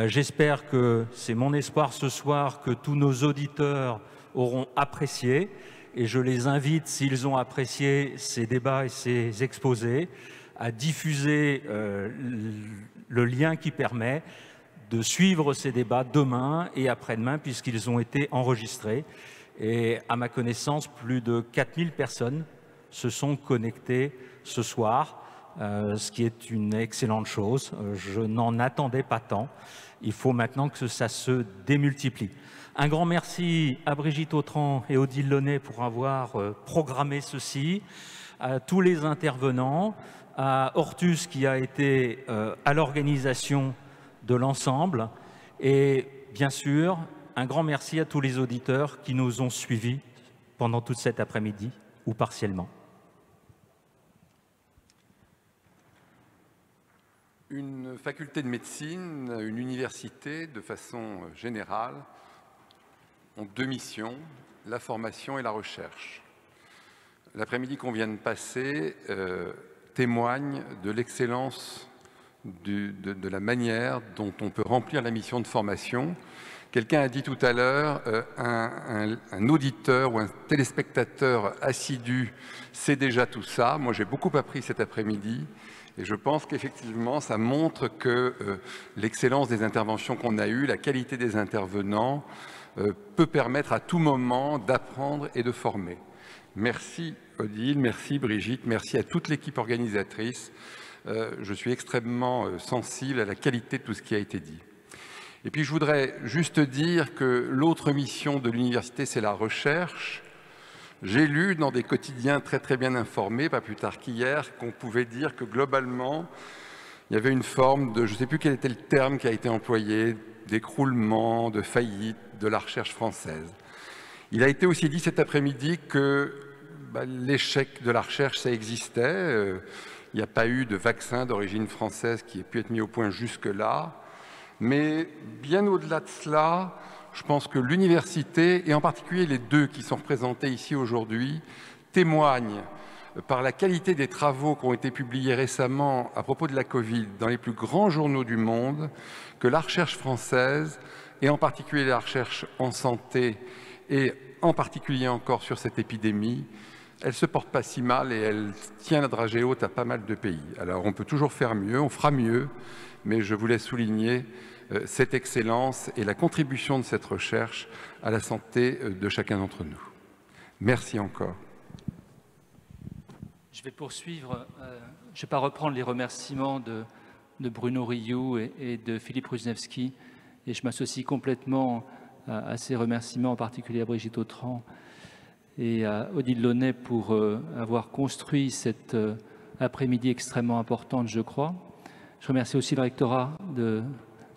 Speaker 9: J'espère que, c'est mon espoir ce soir, que tous nos auditeurs auront apprécié, et je les invite, s'ils ont apprécié ces débats et ces exposés, à diffuser le lien qui permet de suivre ces débats demain et après-demain, puisqu'ils ont été enregistrés. Et à ma connaissance, plus de 4000 personnes se sont connectées ce soir, ce qui est une excellente chose. Je n'en attendais pas tant. Il faut maintenant que ça se démultiplie. Un grand merci à Brigitte Autran et Odile Launay pour avoir programmé ceci, à tous les intervenants, à Ortus qui a été à l'organisation de l'ensemble, et bien sûr, un grand merci à tous les auditeurs qui nous ont suivis pendant toute cet après-midi, ou partiellement.
Speaker 10: Une faculté de médecine, une université, de façon générale, ont deux missions, la formation et la recherche. L'après-midi qu'on vient de passer témoigne de l'excellence de la manière dont on peut remplir la mission de formation. Quelqu'un a dit tout à l'heure, un auditeur ou un téléspectateur assidu sait déjà tout ça. Moi, j'ai beaucoup appris cet après-midi et je pense qu'effectivement, ça montre que l'excellence des interventions qu'on a eues, la qualité des intervenants, peut permettre à tout moment d'apprendre et de former. Merci Odile, merci Brigitte, merci à toute l'équipe organisatrice. Je suis extrêmement sensible à la qualité de tout ce qui a été dit. Et puis je voudrais juste dire que l'autre mission de l'université, c'est la recherche. J'ai lu dans des quotidiens très bien informés, pas plus tard qu'hier, qu'on pouvait dire que globalement, il y avait une forme de, je ne sais plus quel était le terme qui a été employé, d'écroulement, de faillite de la recherche française. Il a été aussi dit cet après-midi que l'échec de la recherche, ça existait. Il n'y a pas eu de vaccin d'origine française qui ait pu être mis au point jusque-là. Mais bien au-delà de cela, je pense que l'université, et en particulier les deux qui sont représentés ici aujourd'hui, témoignent par la qualité des travaux qui ont été publiés récemment à propos de la Covid dans les plus grands journaux du monde, que la recherche française, et en particulier la recherche en santé, et en particulier encore sur cette épidémie, elle ne se porte pas si mal et elle tient la dragée haute à pas mal de pays. Alors on peut toujours faire mieux, on fera mieux, mais je voulais souligner cette excellence et la contribution de cette recherche à la santé de chacun d'entre nous. Merci encore.
Speaker 11: Je vais poursuivre. Je ne vais pas reprendre les remerciements de Bruno Rioux et de Philippe Rusnevski, et je m'associe complètement à ces remerciements, en particulier à Brigitte Autran et à Odile Launay pour avoir construit cet après-midi extrêmement importante, je crois. Je remercie aussi le rectorat de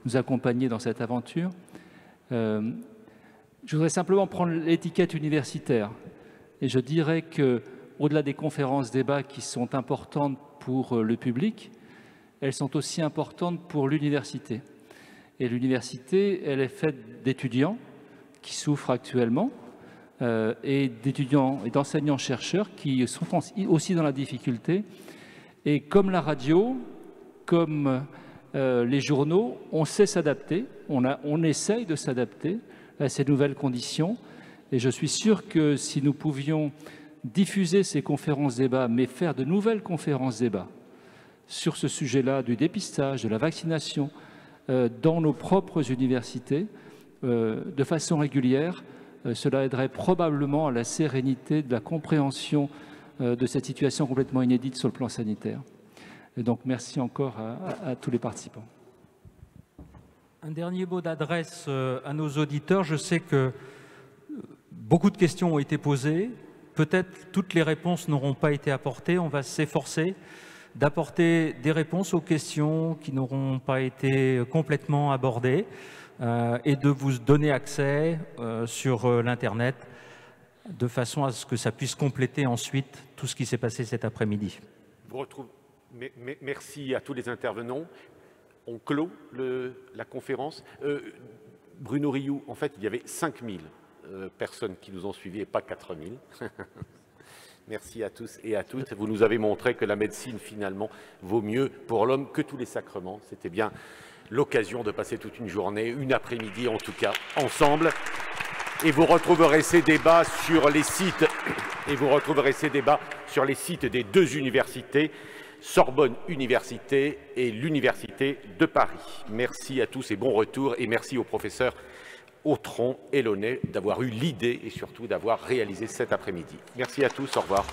Speaker 11: nous accompagner dans cette aventure. Je voudrais simplement prendre l'étiquette universitaire et je dirais que, au-delà des conférences-débats qui sont importantes pour le public, elles sont aussi importantes pour l'université. Et l'université, elle est faite d'étudiants qui souffrent actuellement et d'étudiants et d'enseignants-chercheurs qui sont aussi dans la difficulté. Et comme la radio, comme les journaux, on sait s'adapter, on essaye de s'adapter à ces nouvelles conditions. Et je suis sûr que si nous pouvions diffuser ces conférences-débats, mais faire de nouvelles conférences-débats sur ce sujet-là, du dépistage, de la vaccination, dans nos propres universités, de façon régulière, cela aiderait probablement à la sérénité de la compréhension de cette situation complètement inédite sur le plan sanitaire. Et donc, merci encore à tous les participants.
Speaker 9: Un dernier mot d'adresse à nos auditeurs. Je sais que beaucoup de questions ont été posées. Peut-être toutes les réponses n'auront pas été apportées. On va s'efforcer d'apporter des réponses aux questions qui n'auront pas été complètement abordées et de vous donner accès sur l'Internet de façon à ce que ça puisse compléter ensuite tout ce qui s'est passé cet après-midi.
Speaker 8: Merci à tous les intervenants. on clôt la conférence. Bruno Rioux, en fait, il y avait 5000 personnes qui nous ont suivis et pas 4000. Merci à tous et à toutes. Vous nous avez montré que la médecine, finalement, vaut mieux pour l'homme que tous les sacrements. C'était bien l'occasion de passer toute une journée, une après-midi en tout cas, ensemble. Et vous retrouverez ces débats sur les sites, des deux universités, Sorbonne Université et l'Université de Paris. Merci à tous et bon retour. Et merci au professeur Autron et Launay d'avoir eu l'idée et surtout d'avoir réalisé cet après-midi. Merci à tous, au revoir.